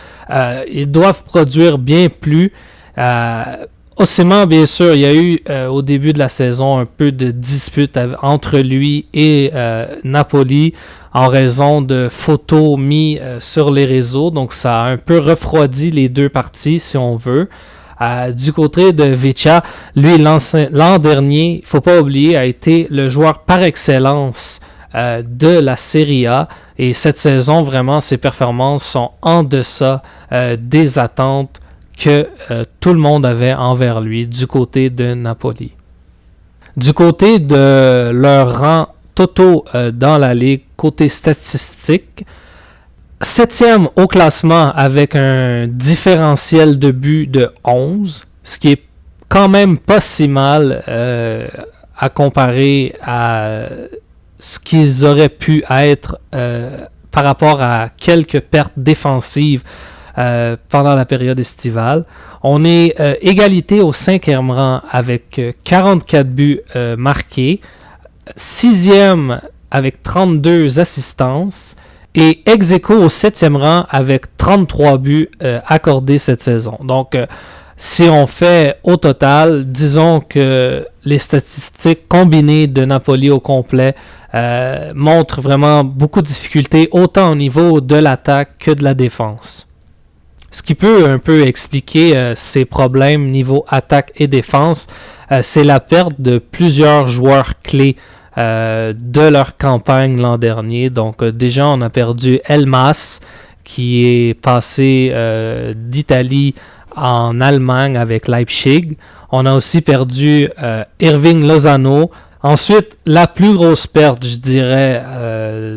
[SPEAKER 2] Ils doivent produire bien plus. Osimhen, bien sûr, il y a eu au début de la saison un peu de dispute entre lui et Napoli en raison de photos mises sur les réseaux. Donc ça a un peu refroidi les deux parties, si on veut. Du côté de Gvicha, lui, l'an dernier, il ne faut pas oublier, a été le joueur par excellence de la Serie A. Et cette saison, vraiment, ses performances sont en deçà des attentes que tout le monde avait envers lui du côté de Napoli. Du côté de leurs rangs totaux dans la ligue, côté statistique, 7e au classement avec un différentiel de but de 11, ce qui est quand même pas si mal à comparer à ce qu'ils auraient pu être par rapport à quelques pertes défensives pendant la période estivale. On est égalité au 5e rang avec 44 buts marqués, 6e avec 32 assistances et ex-aequo au 7e rang avec 33 buts accordés cette saison. Donc, si on fait au total, disons que les statistiques combinées de Napoli au complet montrent vraiment beaucoup de difficultés, autant au niveau de l'attaque que de la défense. Ce qui peut un peu expliquer ces problèmes niveau attaque et défense, c'est la perte de plusieurs joueurs clés de leur campagne l'an dernier. Donc déjà, on a perdu Elmas, qui est passé d'Italie en Allemagne avec Leipzig. On a aussi perdu Irving Lozano. Ensuite, la plus grosse perte, je dirais,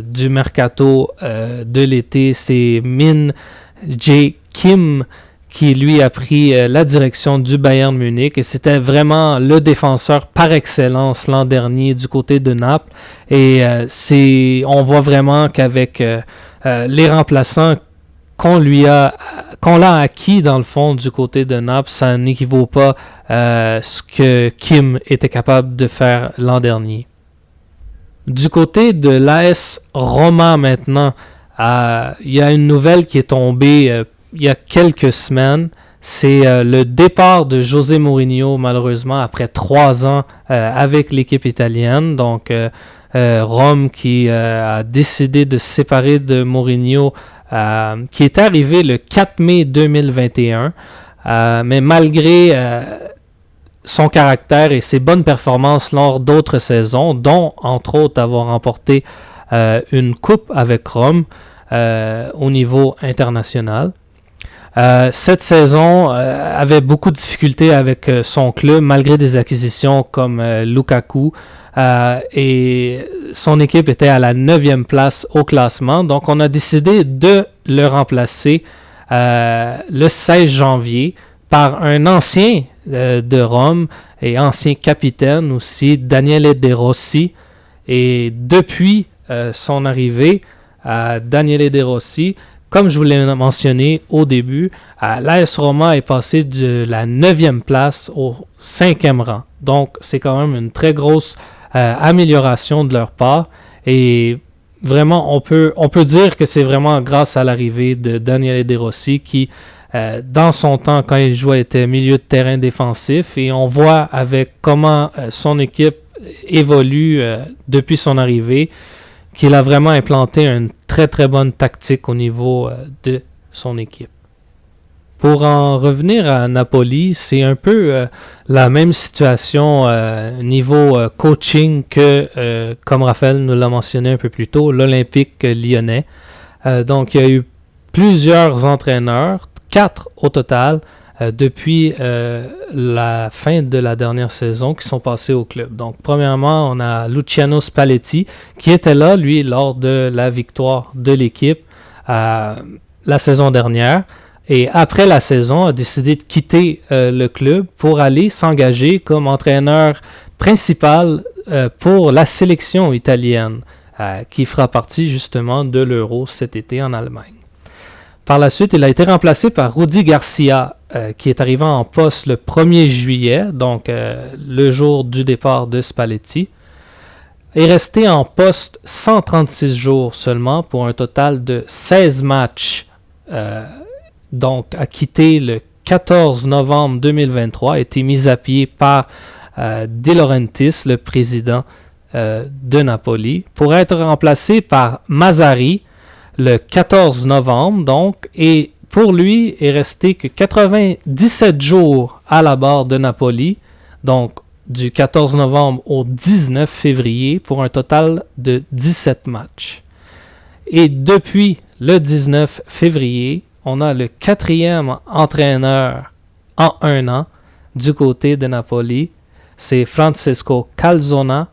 [SPEAKER 2] du mercato de l'été, c'est Min Jae Kim, qui lui a pris la direction du Bayern Munich, et c'était vraiment le défenseur par excellence l'an dernier du côté de Naples. Et on voit vraiment qu'avec les remplaçants qu'on l'a acquis dans le fond du côté de Naples, ça n'équivaut pas à ce que Kim était capable de faire l'an dernier. Du côté de l'AS Roma maintenant, il y a une nouvelle qui est tombée il y a quelques semaines. C'est le départ de José Mourinho, malheureusement, après 3 ans avec l'équipe italienne. Donc, Rome qui a décidé de se séparer de Mourinho, qui est arrivé le 4 mai 2021. Mais malgré son caractère et ses bonnes performances lors d'autres saisons, dont, entre autres, avoir remporté une coupe avec Rome au niveau international. Cette saison avait beaucoup de difficultés avec son club, malgré des acquisitions comme Lukaku, et son équipe était à la 9e place au classement. Donc, on a décidé de le remplacer le 16 janvier par un ancien de Rome et ancien capitaine aussi, Daniele De Rossi. Et depuis son arrivée, Daniele De Rossi, comme je vous l'ai mentionné au début, l'AS Roma est passé de la 9e place au 5e rang. Donc, c'est quand même une très grosse amélioration de leur part. Et vraiment, on peut dire que c'est vraiment grâce à l'arrivée de Daniele De Rossi qui, dans son temps, quand il jouait, était milieu de terrain défensif. Et on voit avec comment son équipe évolue depuis son arrivée, qu'il a vraiment implanté une très très bonne tactique au niveau de son équipe. Pour en revenir à Napoli, c'est un peu la même situation niveau coaching que, comme Raphaël nous l'a mentionné un peu plus tôt, l'Olympique lyonnais. Donc il y a eu plusieurs entraîneurs, 4 au total, depuis la fin de la dernière saison qui sont passés au club. Donc, premièrement, on a Luciano Spalletti qui était là, lui, lors de la victoire de l'équipe la saison dernière. Et après la saison, a décidé de quitter le club pour aller s'engager comme entraîneur principal pour la sélection italienne qui fera partie justement de l'Euro cet été en Allemagne. Par la suite, il a été remplacé par Rudy Garcia, qui est arrivé en poste le 1er juillet, donc le jour du départ de Spalletti. Est resté en poste 136 jours seulement pour un total de 16 matchs. Donc, a quitté le 14 novembre 2023, a été mis à pied par De Laurentiis, le président de Napoli, pour être remplacé par Mazzarri, le 14 novembre, donc, et pour lui, est resté que 97 jours à la barre de Napoli, donc du 14 novembre au 19 février, pour un total de 17 matchs. Et depuis le 19 février, on a le 4e entraîneur en 1 an du côté de Napoli, c'est Francesco Calzona,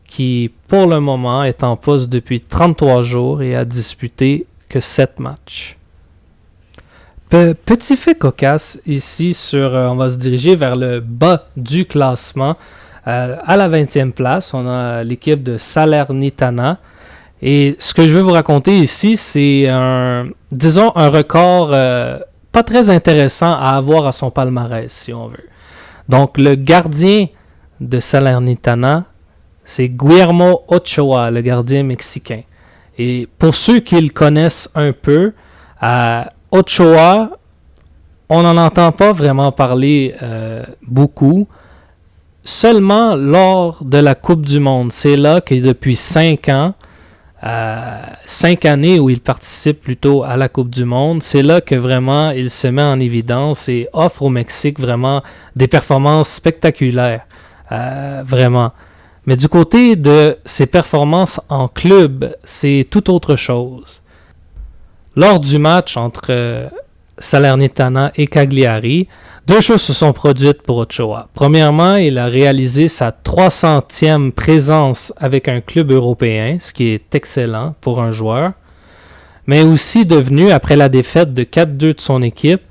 [SPEAKER 2] qui, pour le moment, est en poste depuis 33 jours et a disputé que 7 matchs. Petit fait cocasse ici on va se diriger vers le bas du classement. À la 20e place, on a l'équipe de Salernitana. Et ce que je veux vous raconter ici, c'est un record pas très intéressant à avoir à son palmarès, si on veut. Donc, le gardien de Salernitana, c'est Guillermo Ochoa, le gardien mexicain. Et pour ceux qui le connaissent un peu, Ochoa, on n'en entend pas vraiment parler beaucoup. Seulement lors de la Coupe du Monde. C'est là que depuis 5 ans, 5 années où il participe plutôt à la Coupe du Monde, c'est là que vraiment il se met en évidence et offre au Mexique vraiment des performances spectaculaires. Vraiment. Mais du côté de ses performances en club, c'est tout autre chose. Lors du match entre Salernitana et Cagliari, 2 choses se sont produites pour Ochoa. Premièrement, il a réalisé sa 300e présence avec un club européen, ce qui est excellent pour un joueur, mais aussi devenu, après la défaite de 4-2 de son équipe,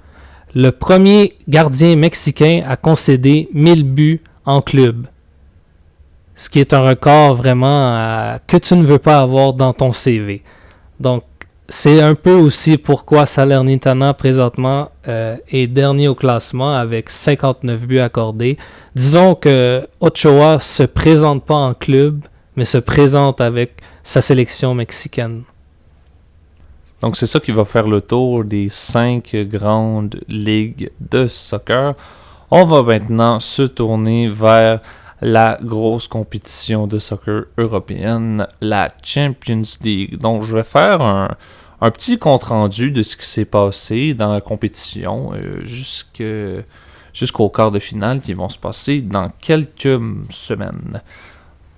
[SPEAKER 2] le premier gardien mexicain à concéder 1000 buts en club. Ce qui est un record vraiment que tu ne veux pas avoir dans ton CV. Donc, c'est un peu aussi pourquoi Salernitana présentement est dernier au classement avec 59 buts accordés. Disons que Ochoa se présente pas en club, mais se présente avec sa sélection mexicaine.
[SPEAKER 3] Donc c'est ça qui va faire le tour des 5 grandes ligues de soccer. On va maintenant se tourner vers la grosse compétition de soccer européenne, la Champions League. Donc je vais faire un petit compte-rendu de ce qui s'est passé dans la compétition jusqu'au quart de finale qui vont se passer dans quelques semaines.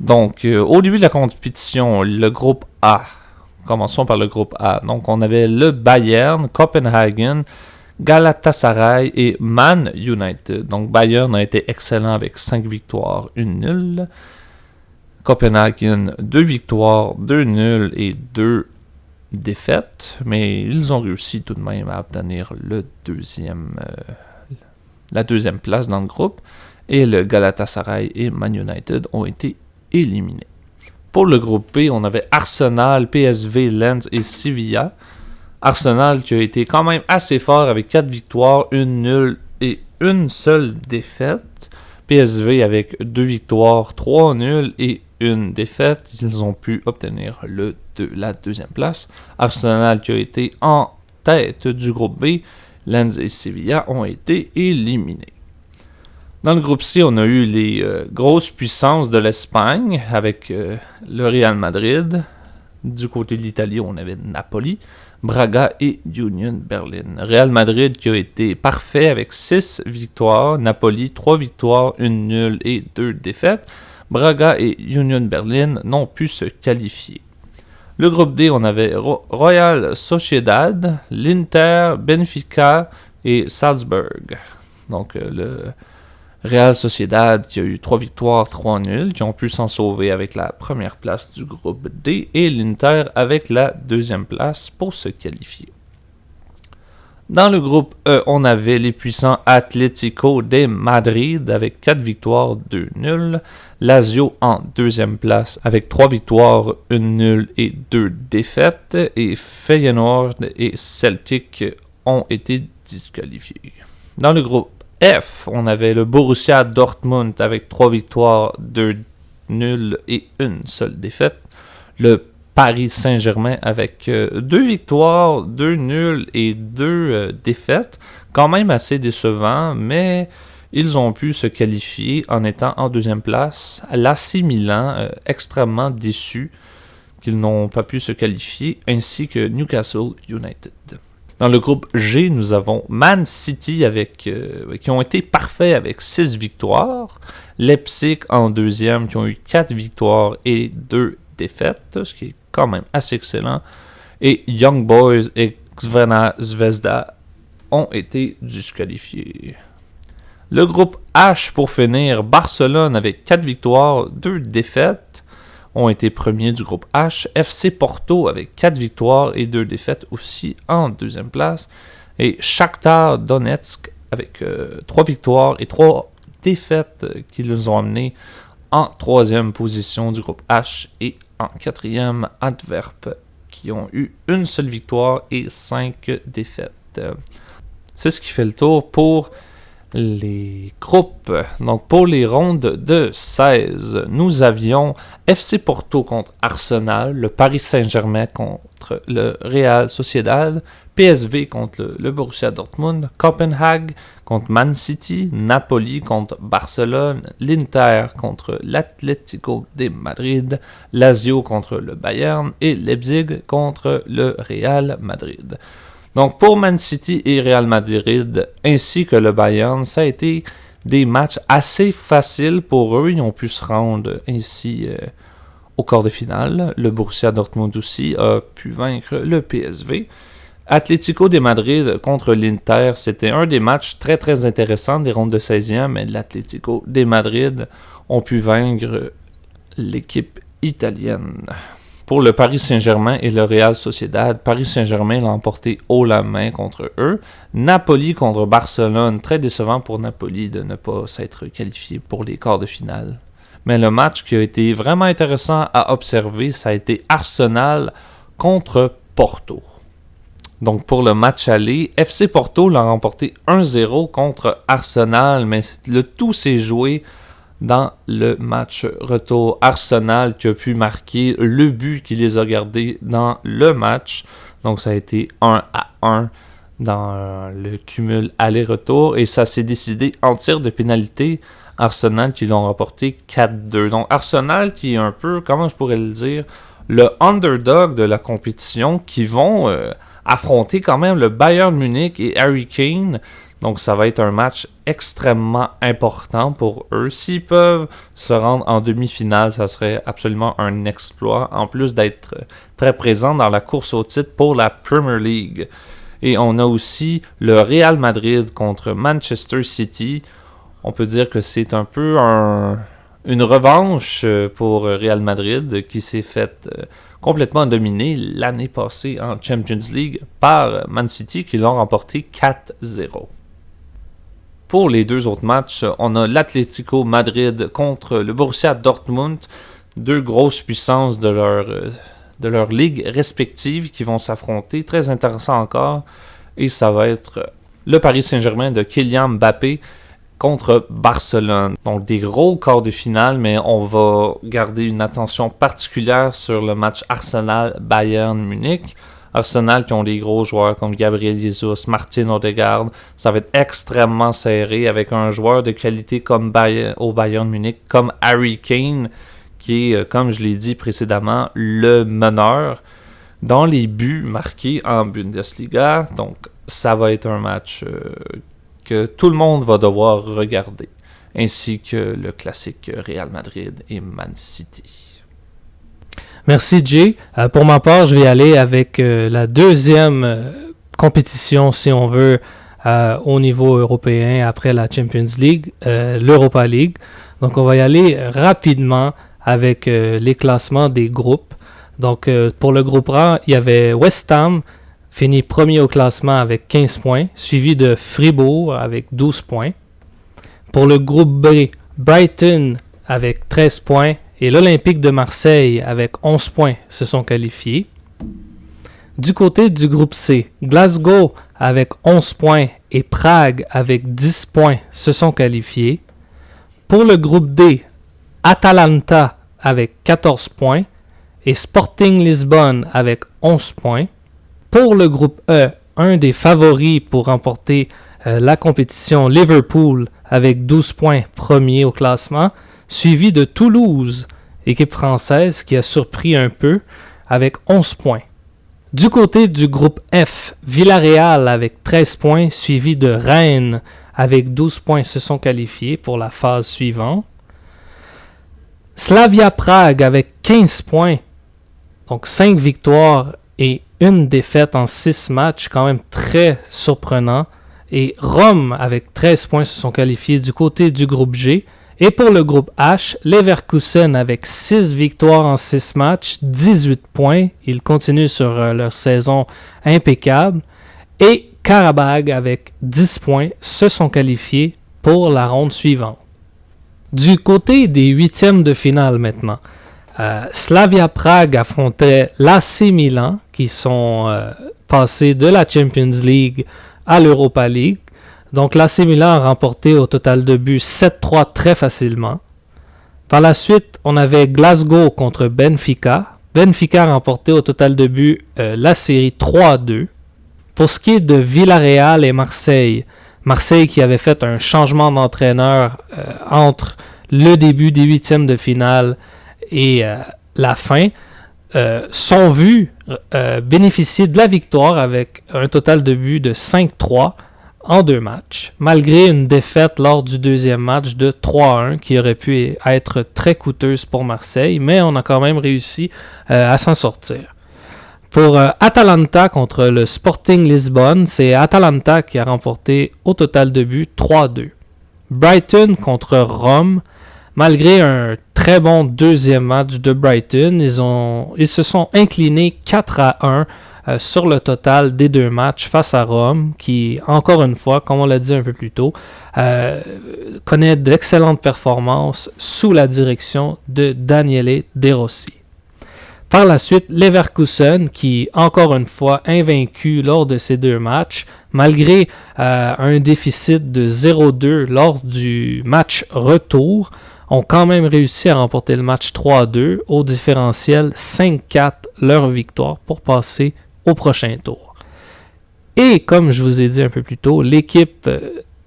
[SPEAKER 3] Donc au début de la compétition, le groupe A. Commençons par le groupe A. Donc on avait le Bayern, Copenhagen, Galatasaray et Man United. Donc Bayern a été excellent avec 5 victoires, 1 nulle. Copenhagen, 2 victoires, 2 nuls et 2 défaites. Mais ils ont réussi tout de même à obtenir la deuxième place dans le groupe. Et le Galatasaray et Man United ont été éliminés. Pour le groupe B, on avait Arsenal, PSV, Lens et Sevilla. Arsenal qui a été quand même assez fort avec 4 victoires, 1 nulle et 1 seule défaite. PSV avec 2 victoires, 3 nuls et 1 défaite. Ils ont pu obtenir la deuxième place. Arsenal qui a été en tête du groupe B. Lens et Sevilla ont été éliminés. Dans le groupe C, on a eu les grosses puissances de l'Espagne avec le Real Madrid. Du côté de l'Italie, on avait Napoli, Braga et Union Berlin. Real Madrid qui a été parfait avec 6 victoires, Napoli 3 victoires, 1 nulle et 2 défaites. Braga et Union Berlin n'ont pu se qualifier. Le groupe D, on avait Real Sociedad, l'Inter, Benfica et Salzburg. Donc le Real Sociedad qui a eu 3 victoires, 3 nuls, qui ont pu s'en sauver avec la première place du groupe D, et l'Inter avec la deuxième place pour se qualifier. Dans le groupe E, on avait les puissants Atlético de Madrid avec 4 victoires, 2 nuls, Lazio en deuxième place avec 3 victoires, 1 nulle et 2 défaites, et Feyenoord et Celtic ont été disqualifiés. Dans le groupe F, on avait le Borussia Dortmund avec 3 victoires, 2 nuls et 1 seule défaite. Le Paris Saint-Germain avec 2 victoires, 2 nuls et 2 défaites. Quand même assez décevant, mais ils ont pu se qualifier en étant en deuxième place. L'AC Milan, extrêmement déçu qu'ils n'ont pas pu se qualifier, ainsi que Newcastle United. Dans le groupe G, nous avons Man City qui ont été parfaits avec 6 victoires. Leipzig en deuxième qui ont eu 4 victoires et 2 défaites, ce qui est quand même assez excellent. Et Young Boys et Crvena Zvezda ont été disqualifiés. Le groupe H pour finir, Barcelone avec 4 victoires, 2 défaites. Ont été premiers du groupe H. FC Porto avec 4 victoires et 2 défaites aussi en deuxième place. Et Shakhtar Donetsk avec 3 victoires et 3 défaites qui les ont amenés en troisième position du groupe H. Et en quatrième, Antwerp qui ont eu une seule victoire et 5 défaites. C'est ce qui fait le tour pour les groupes. Donc pour les rondes de 16, nous avions FC Porto contre Arsenal, le Paris Saint-Germain contre le Real Sociedad, PSV contre le Borussia Dortmund, Copenhague contre Man City, Napoli contre Barcelone, l'Inter contre l'Atlético de Madrid, Lazio contre le Bayern et Leipzig contre le Real Madrid. Donc pour Man City et Real Madrid, ainsi que le Bayern, ça a été des matchs assez faciles pour eux. Ils ont pu se rendre ainsi au quart de finale. Le Borussia Dortmund aussi a pu vaincre le PSV. Atlético de Madrid contre l'Inter, c'était un des matchs très très intéressants des rondes de 16e, mais l'Atlético de Madrid ont pu vaincre l'équipe italienne. Pour le Paris Saint-Germain et le Real Sociedad, Paris Saint-Germain l'a emporté haut la main contre eux. Napoli contre Barcelone, très décevant pour Napoli de ne pas s'être qualifié pour les quarts de finale. Mais le match qui a été vraiment intéressant à observer, ça a été Arsenal contre Porto. Donc pour le match aller, FC Porto l'a remporté 1-0 contre Arsenal, mais le tout s'est joué dans le match retour. Arsenal qui a pu marquer le but qui les a gardés dans le match. Donc ça a été 1-1 dans le cumul aller-retour et ça s'est décidé en tir de pénalité. Arsenal qui l'ont remporté 4-2. Donc Arsenal qui est un peu, comment je pourrais le dire, le underdog de la compétition qui vont affronter quand même le Bayern Munich et Harry Kane. Donc ça va être un match extrêmement important pour eux. S'ils peuvent se rendre en demi-finale, ça serait absolument un exploit, en plus d'être très présent dans la course au titre pour la Premier League. Et on a aussi le Real Madrid contre Manchester City. On peut dire que c'est un peu une revanche pour Real Madrid qui s'est fait complètement dominer l'année passée en Champions League par Man City qui l'ont remporté 4-0. Pour les deux autres matchs, on a l'Atlético Madrid contre le Borussia Dortmund, deux grosses puissances de leur ligue respective qui vont s'affronter, très intéressant encore, et ça va être le Paris Saint-Germain de Kylian Mbappé contre Barcelone. Donc des gros quarts de finale, mais on va garder une attention particulière sur le match Arsenal-Bayern Munich. Arsenal qui ont des gros joueurs comme Gabriel Jesus, Martin Odegaard. Ça va être extrêmement serré avec un joueur de qualité comme au Bayern Munich, comme Harry Kane, qui est, comme je l'ai dit précédemment, le meneur dans les buts marqués en Bundesliga. Donc ça va être un match que tout le monde va devoir regarder, ainsi que le classique Real Madrid et Man City.
[SPEAKER 2] Merci Jay. Pour ma part, je vais aller avec la deuxième compétition, si on veut, au niveau européen après la Champions League, l'Europa League. Donc on va y aller rapidement avec les classements des groupes. Donc pour le groupe A, il y avait West Ham, fini premier au classement avec 15 points, suivi de Fribourg avec 12 points. Pour le groupe B, Brighton avec 13 points et l'Olympique de Marseille avec 11 points se sont qualifiés. Du côté du groupe C, Glasgow avec 11 points et Prague avec 10 points se sont qualifiés. Pour le groupe D, Atalanta avec 14 points et Sporting Lisbonne avec 11 points. Pour le groupe E, un des favoris pour remporter la compétition, Liverpool avec 12 points, premier au classement, suivi de Toulouse, équipe française qui a surpris un peu, avec 11 points. Du côté du groupe F, Villarreal avec 13 points, suivi de Rennes avec 12 points se sont qualifiés pour la phase suivante. Slavia Prague avec 15 points, donc 5 victoires et une défaite en 6 matchs, quand même très surprenant. Et Rome avec 13 points se sont qualifiés du côté du groupe G. Et pour le groupe H, Leverkusen avec 6 victoires en 6 matchs, 18 points. Ils continuent sur leur saison impeccable. Et Karabag avec 10 points se sont qualifiés pour la ronde suivante. Du côté des huitièmes de finale maintenant, Slavia Prague affrontait l'AC Milan qui sont passés de la Champions League à l'Europa League. Donc l'AC Milan a remporté au total de buts 7-3 très facilement. Par la suite, on avait Glasgow contre Benfica. Benfica a remporté au total de buts la série 3-2. Pour ce qui est de Villarreal et Marseille, Marseille qui avait fait un changement d'entraîneur entre le début des huitièmes de finale et la fin, sont vus bénéficier de la victoire avec un total de buts de 5-3 en 2 matchs, malgré une défaite lors du deuxième match de 3-1 qui aurait pu être très coûteuse pour Marseille, mais on a quand même réussi à s'en sortir. Pour Atalanta contre le Sporting Lisbonne, c'est Atalanta qui a remporté au total de buts 3-2. Brighton contre Rome, malgré un très bon deuxième match de Brighton, ils se sont inclinés 4-1 sur le total des 2 matchs face à Rome, qui, encore une fois, comme on l'a dit un peu plus tôt, connaît d'excellentes performances sous la direction de Daniele De Rossi. Par la suite, Leverkusen, qui encore une fois invaincu lors de ces 2 matchs, malgré un déficit de 0-2 lors du match retour, ont quand même réussi à remporter le match 3-2 au différentiel 5-4 leur victoire pour passer au prochain tour. Et comme je vous ai dit un peu plus tôt, l'équipe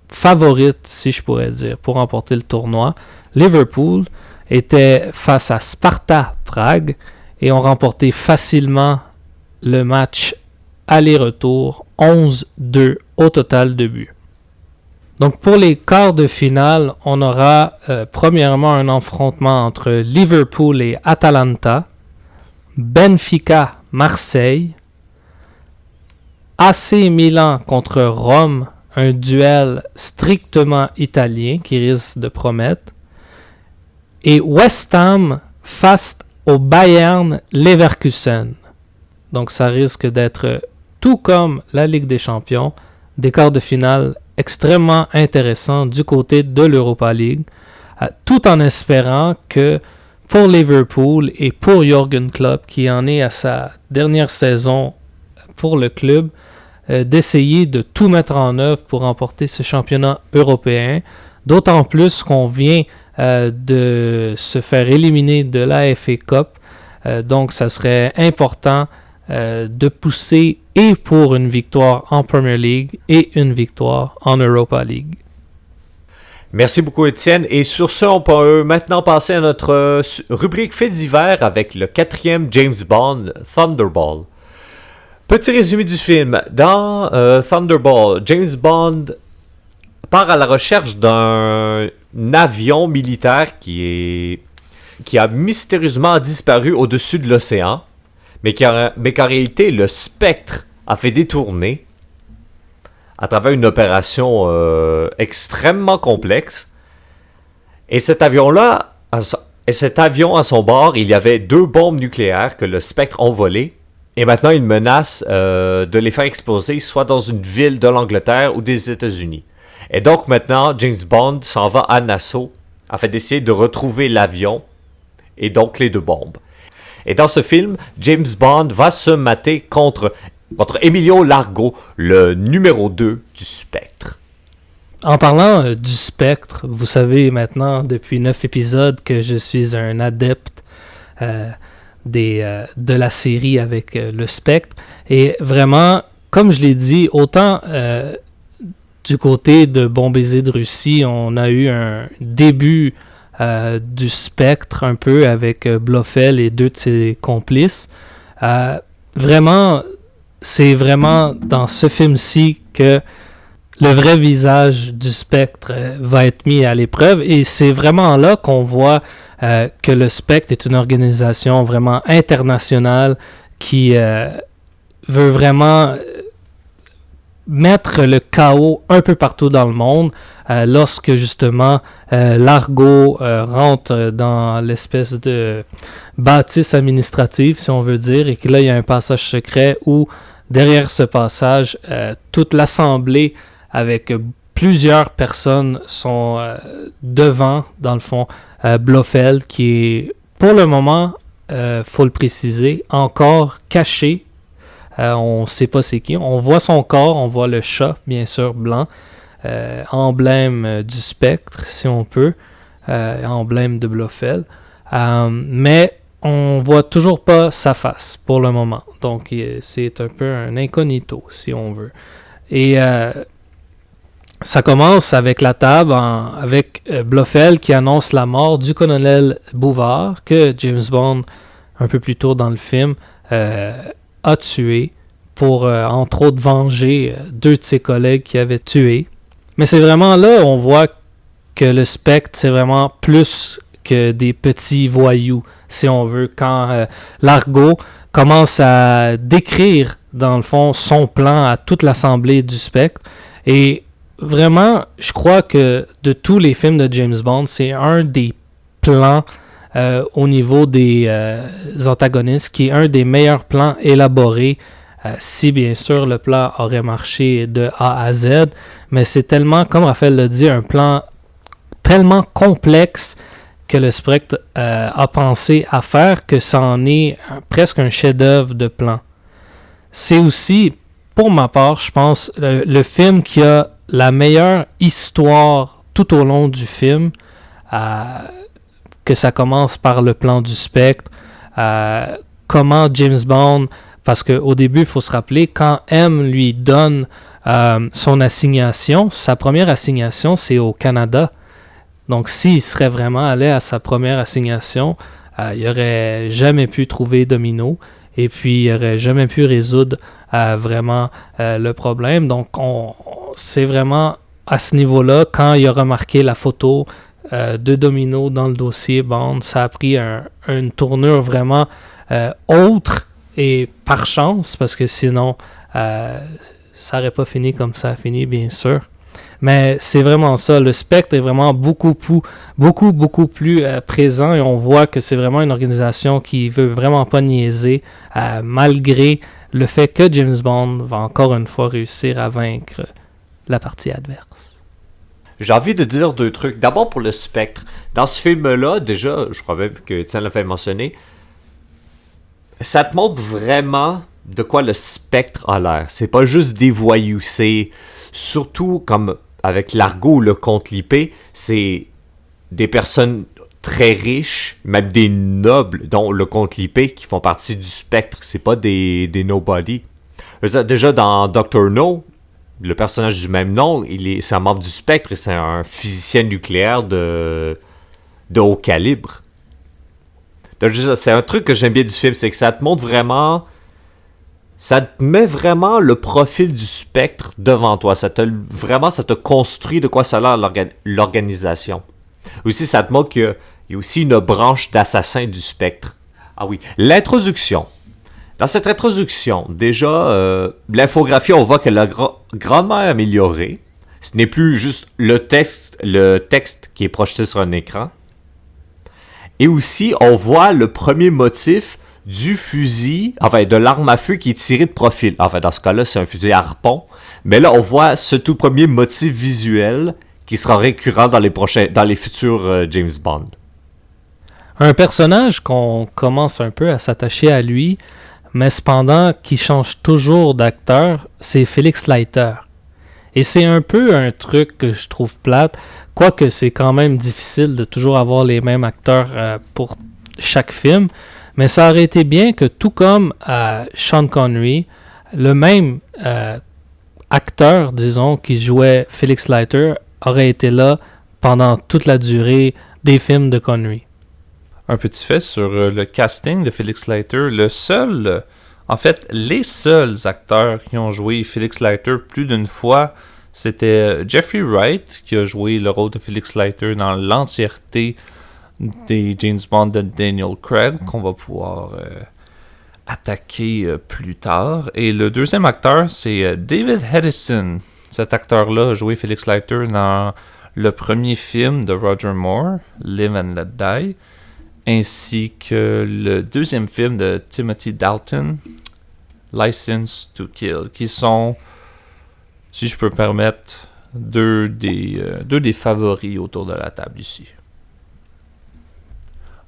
[SPEAKER 2] favorite, si je pourrais dire, pour remporter le tournoi, Liverpool, était face à Sparta Prague et ont remporté facilement le match aller-retour 11-2 au total de buts. Donc pour les quarts de finale, on aura premièrement un affrontement entre Liverpool et Atalanta, Benfica Marseille, AC Milan contre Rome, un duel strictement italien qui risque de promettre, et West Ham face au Bayern Leverkusen. Donc ça risque d'être, tout comme la Ligue des Champions, des quarts de finale extrêmement intéressants du côté de l'Europa League, tout en espérant que pour Liverpool et pour Jürgen Klopp, qui en est à sa dernière saison pour le club, d'essayer de tout mettre en œuvre pour remporter ce championnat européen, d'autant plus qu'on vient de se faire éliminer de la FA Cup. Donc, ça serait important de pousser et pour une victoire en Premier League et une victoire en Europa League.
[SPEAKER 1] Merci beaucoup, Étienne. Et sur ce, on peut maintenant passer à notre rubrique fait divers avec le 4e James Bond, Thunderball. Petit résumé du film. Dans Thunderball, James Bond part à la recherche d'un avion militaire qui a mystérieusement disparu au-dessus de l'océan, mais qu'en réalité, le Spectre a fait détourner à travers une opération extrêmement complexe. Et cet avion à son bord, il y avait 2 bombes nucléaires que le Spectre a volées. Et maintenant, il menace de les faire exploser soit dans une ville de l'Angleterre ou des États-Unis. Et donc maintenant, James Bond s'en va à Nassau afin d'essayer de retrouver l'avion et donc les 2 bombes. Et dans ce film, James Bond va se mater contre Emilio Largo, le numéro 2 du Spectre.
[SPEAKER 2] En parlant du Spectre, vous savez maintenant depuis 9 épisodes que je suis un adepte de la série avec le Spectre. Et vraiment, comme je l'ai dit, autant du côté de Bon Baiser de Russie, on a eu un début du Spectre un peu avec Blofeld et 2 de ses complices. Vraiment, c'est vraiment dans ce film-ci que le vrai visage du Spectre va être mis à l'épreuve, et c'est vraiment là qu'on voit que le Spectre est une organisation vraiment internationale qui veut vraiment mettre le chaos un peu partout dans le monde lorsque justement Largo rentre dans l'espèce de bâtisse administrative, si on veut dire, et que là il y a un passage secret où derrière ce passage toute l'assemblée avec plusieurs personnes sont devant, dans le fond, Blofeld, qui est pour le moment, faut le préciser, encore caché. On ne sait pas c'est qui. On voit son corps, on voit le chat, bien sûr, blanc, emblème du Spectre, si on peut, emblème de Blofeld. Mais on voit toujours pas sa face pour le moment. Donc, c'est un peu un incognito, si on veut. Et ça commence avec la table, avec Blofeld qui annonce la mort du colonel Bouvard, que James Bond, un peu plus tôt dans le film, a tué pour, entre autres, venger 2 de ses collègues qui avaient tué. Mais c'est vraiment là où on voit que le Spectre, c'est vraiment plus que des petits voyous, si on veut, quand Largo commence à décrire, dans le fond, son plan à toute l'assemblée du Spectre. Et vraiment, je crois que de tous les films de James Bond, c'est un des plans au niveau des antagonistes qui est un des meilleurs plans élaborés, si bien sûr le plan aurait marché de A à Z. Mais c'est tellement, comme Raphaël l'a dit, un plan tellement complexe que le Spectre a pensé à faire que ça en est presque un chef-d'œuvre de plan. C'est aussi, pour ma part, je pense, le film qui a la meilleure histoire tout au long du film, que ça commence par le plan du Spectre, comment James Bond, parce qu'au début, il faut se rappeler, quand M lui donne son assignation, sa première assignation, c'est au Canada. Donc, s'il serait vraiment allé à sa première assignation, il n'aurait jamais pu trouver Domino et puis il n'aurait jamais pu résoudre vraiment le problème. Donc, c'est vraiment à ce niveau-là, quand il a remarqué la photo de Domino dans le dossier Bond, ça a pris une tournure vraiment autre et par chance, parce que sinon, ça n'aurait pas fini comme ça a fini, bien sûr. Mais c'est vraiment ça. Le Spectre est vraiment beaucoup plus présent et on voit que c'est vraiment une organisation qui veut vraiment pas niaiser malgré le fait que James Bond va encore une fois réussir à vaincre la partie adverse.
[SPEAKER 1] J'ai envie de dire deux trucs. D'abord pour le Spectre. Dans ce film-là, déjà, je crois même que Étienne l'a fait mentionner, ça te montre vraiment de quoi le Spectre a l'air. C'est pas juste des voyous, c'est surtout comme avec l'argot, le comte Lippé, c'est des personnes très riches, même des nobles, dont le comte Lippé, qui font partie du Spectre. C'est pas des nobody. Déjà dans Dr. No, le personnage du même nom, c'est un membre du Spectre et c'est un physicien nucléaire de haut calibre. Donc, c'est un truc que j'aime bien du film, c'est que ça te montre vraiment... Ça te met vraiment le profil du Spectre devant toi. Ça te construit de quoi ça a l'air l'organisation. Aussi, ça te montre qu'il y a aussi une branche d'assassins du Spectre. Ah oui, l'introduction. Dans cette introduction, déjà, l'infographie, on voit qu'elle a grandement amélioré. Ce n'est plus juste le texte qui est projeté sur un écran. Et aussi, on voit le premier motif du fusil, enfin de l'arme à feu qui est tirée de profil. Enfin, dans ce cas-là, c'est un fusil harpon. Mais là, on voit ce tout premier motif visuel qui sera récurrent dans les futurs James Bond.
[SPEAKER 2] Un personnage qu'on commence un peu à s'attacher à lui, mais cependant qui change toujours d'acteur, c'est Felix Leiter. Et c'est un peu un truc que je trouve plate, quoique c'est quand même difficile de toujours avoir les mêmes acteurs pour chaque film. Mais ça aurait été bien que, tout comme Sean Connery, le même acteur, disons, qui jouait Felix Leiter, aurait été là pendant toute la durée des films de Connery.
[SPEAKER 3] Un petit fait sur le casting de Felix Leiter. Les seuls acteurs qui ont joué Felix Leiter plus d'une fois, c'était Jeffrey Wright, qui a joué le rôle de Felix Leiter dans l'entièreté des James Bond de Daniel Craig, qu'on va pouvoir attaquer plus tard. Et le deuxième acteur, c'est David Hedison. Cet acteur-là a joué Felix Leiter dans le premier film de Roger Moore, Live and Let Die, ainsi que le deuxième film de Timothy Dalton, License to Kill, qui sont, si je peux me permettre, deux des favoris autour de la table ici.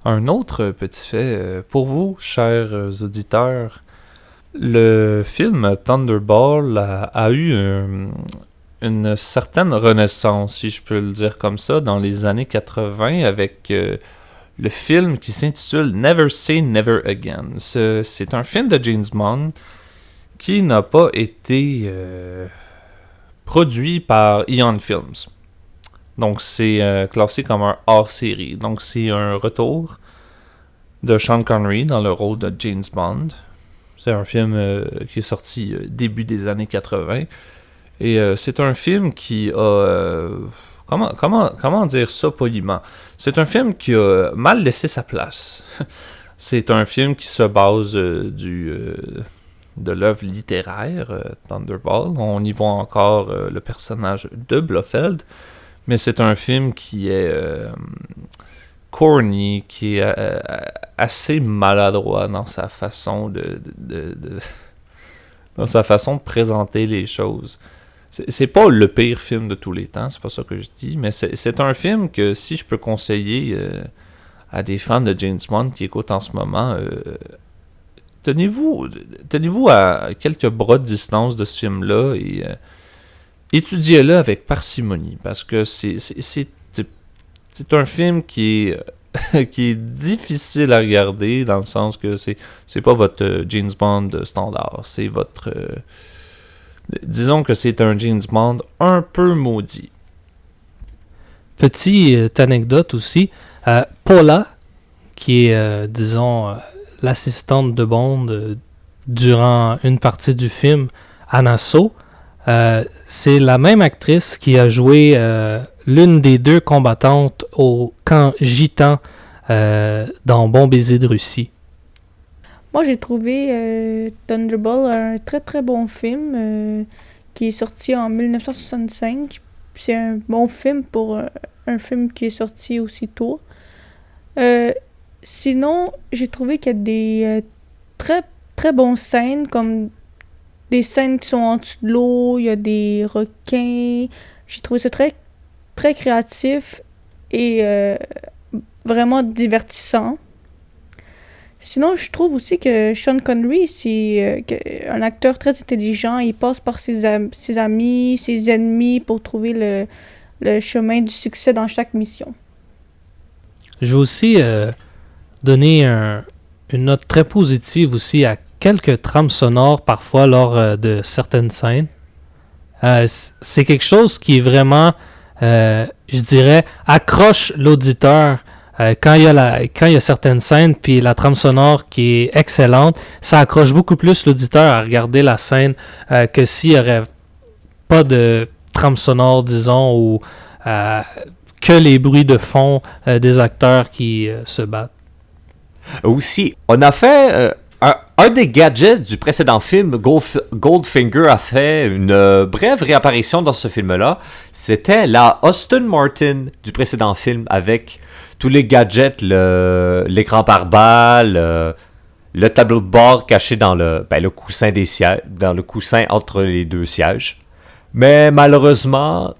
[SPEAKER 3] Un autre petit fait pour vous, chers auditeurs, le film Thunderball a eu une certaine renaissance, si je peux le dire comme ça, dans les années 80 avec le film qui s'intitule Never Say Never Again. C'est un film de James Bond qui n'a pas été produit par Eon Films. Donc c'est classé comme un hors-série. Donc c'est un retour de Sean Connery dans le rôle de James Bond. C'est un film qui est sorti début des années 80. Et c'est un film qui a... Comment dire ça poliment? C'est un film qui a mal laissé sa place. C'est un film qui se base de l'œuvre littéraire Thunderball. On y voit encore le personnage de Blofeld. Mais c'est un film qui est corny, qui est assez maladroit dans sa façon dans sa façon de présenter les choses. C'est pas le pire film de tous les temps, c'est pas ça que je dis, mais c'est un film que si je peux conseiller à des fans de James Bond qui écoutent en ce moment, tenez-vous à quelques bras de distance de ce film-là et étudiez-le avec parcimonie, parce que c'est un film qui est difficile à regarder, dans le sens que c'est pas votre James Bond standard, c'est votre... disons que c'est un James Bond un peu maudit.
[SPEAKER 2] Petite anecdote aussi, Paula, qui est, l'assistante de Bond durant une partie du film, à Nassau, c'est la même actrice qui a joué l'une des deux combattantes au camp gitan dans Bon baiser de Russie.
[SPEAKER 4] Moi, j'ai trouvé Thunderball un très très bon film qui est sorti en 1965. C'est un bon film pour un film qui est sorti aussitôt. Sinon, j'ai trouvé qu'il y a des très très bonnes scènes, comme des scènes qui sont en dessous de l'eau, il y a des requins. J'ai trouvé ça très très créatif et vraiment divertissant. Sinon, je trouve aussi que Sean Connery, c'est un acteur très intelligent. Il passe par ses amis, ses ennemis pour trouver le chemin du succès dans chaque mission.
[SPEAKER 2] Je vais aussi donner une note très positive aussi à quelques trames sonores parfois lors de certaines scènes. C'est quelque chose qui est vraiment, je dirais, accroche l'auditeur. Quand il y a certaines scènes puis la trame sonore qui est excellente, ça accroche beaucoup plus l'auditeur à regarder la scène que s'il n'y aurait pas de trame sonore, disons, ou que les bruits de fond des acteurs qui se battent.
[SPEAKER 1] Aussi, on a fait un des gadgets du précédent film. Goldfinger a fait une brève réapparition dans ce film-là. C'était la Aston Martin du précédent film, avec tous les gadgets, l'écran pare-balles, le tableau de bord caché dans le coussin des sièges, dans le coussin entre les deux sièges. Mais malheureusement,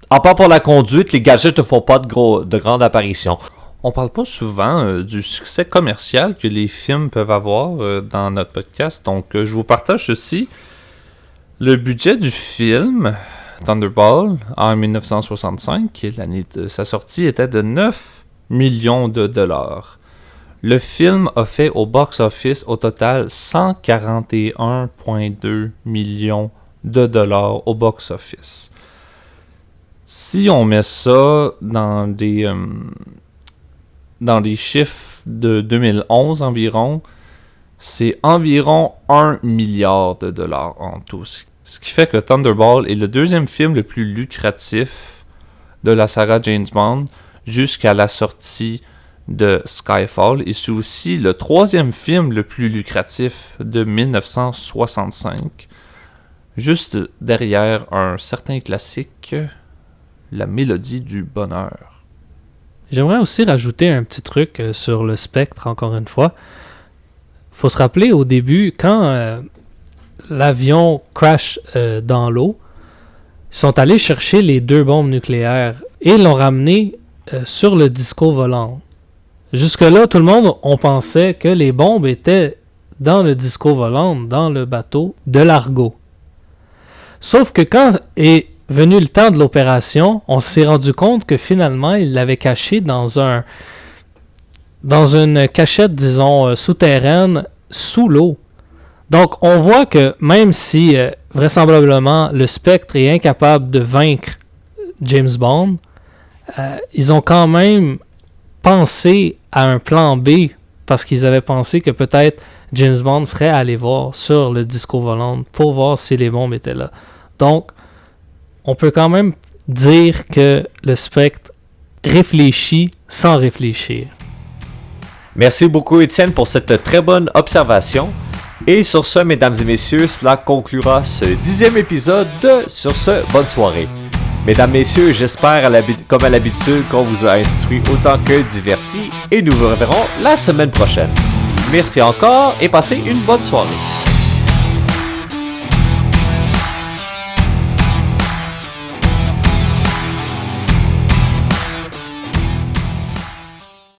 [SPEAKER 1] à part pour la conduite, les gadgets ne font pas de grande apparition.
[SPEAKER 3] On parle pas souvent du succès commercial que les films peuvent avoir dans notre podcast, donc je vous partage ceci. Le budget du film Thunderball en 1965, qui est l'année de sa sortie, était de 9 millions de dollars. Le film a fait au box-office au total 141,2 millions de dollars au box-office. Si on met ça dans des chiffres de 2011 environ, c'est environ 1 milliard de dollars en tout. Ce qui fait que Thunderball est le deuxième film le plus lucratif de la saga James Bond jusqu'à la sortie de Skyfall. Et c'est aussi le troisième film le plus lucratif de 1965, juste derrière un certain classique, La Mélodie du Bonheur.
[SPEAKER 2] J'aimerais aussi rajouter un petit truc sur le spectre, encore une fois. Faut se rappeler au début, quand l'avion crash dans l'eau, ils sont allés chercher les 2 bombes nucléaires et l'ont ramené sur le disco volant. Jusque-là, tout le monde, on pensait que les bombes étaient dans le disco volant, dans le bateau de l'Argo. Sauf que quand est venu le temps de l'opération, on s'est rendu compte que finalement, ils l'avaient caché dans une cachette, disons, souterraine, sous l'eau. Donc, on voit que même si, vraisemblablement, le Spectre est incapable de vaincre James Bond, ils ont quand même pensé à un plan B, parce qu'ils avaient pensé que peut-être James Bond serait allé voir sur le disco volant pour voir si les bombes étaient là. Donc, on peut quand même dire que le Spectre réfléchit sans réfléchir.
[SPEAKER 1] Merci beaucoup, Étienne, pour cette très bonne observation. Et sur ce, mesdames et messieurs, cela conclura ce 10e épisode de Sur ce, bonne soirée. Mesdames, messieurs, j'espère, comme à l'habitude, qu'on vous a instruit autant que diverti. Et nous vous reverrons la semaine prochaine. Merci encore et passez une bonne soirée.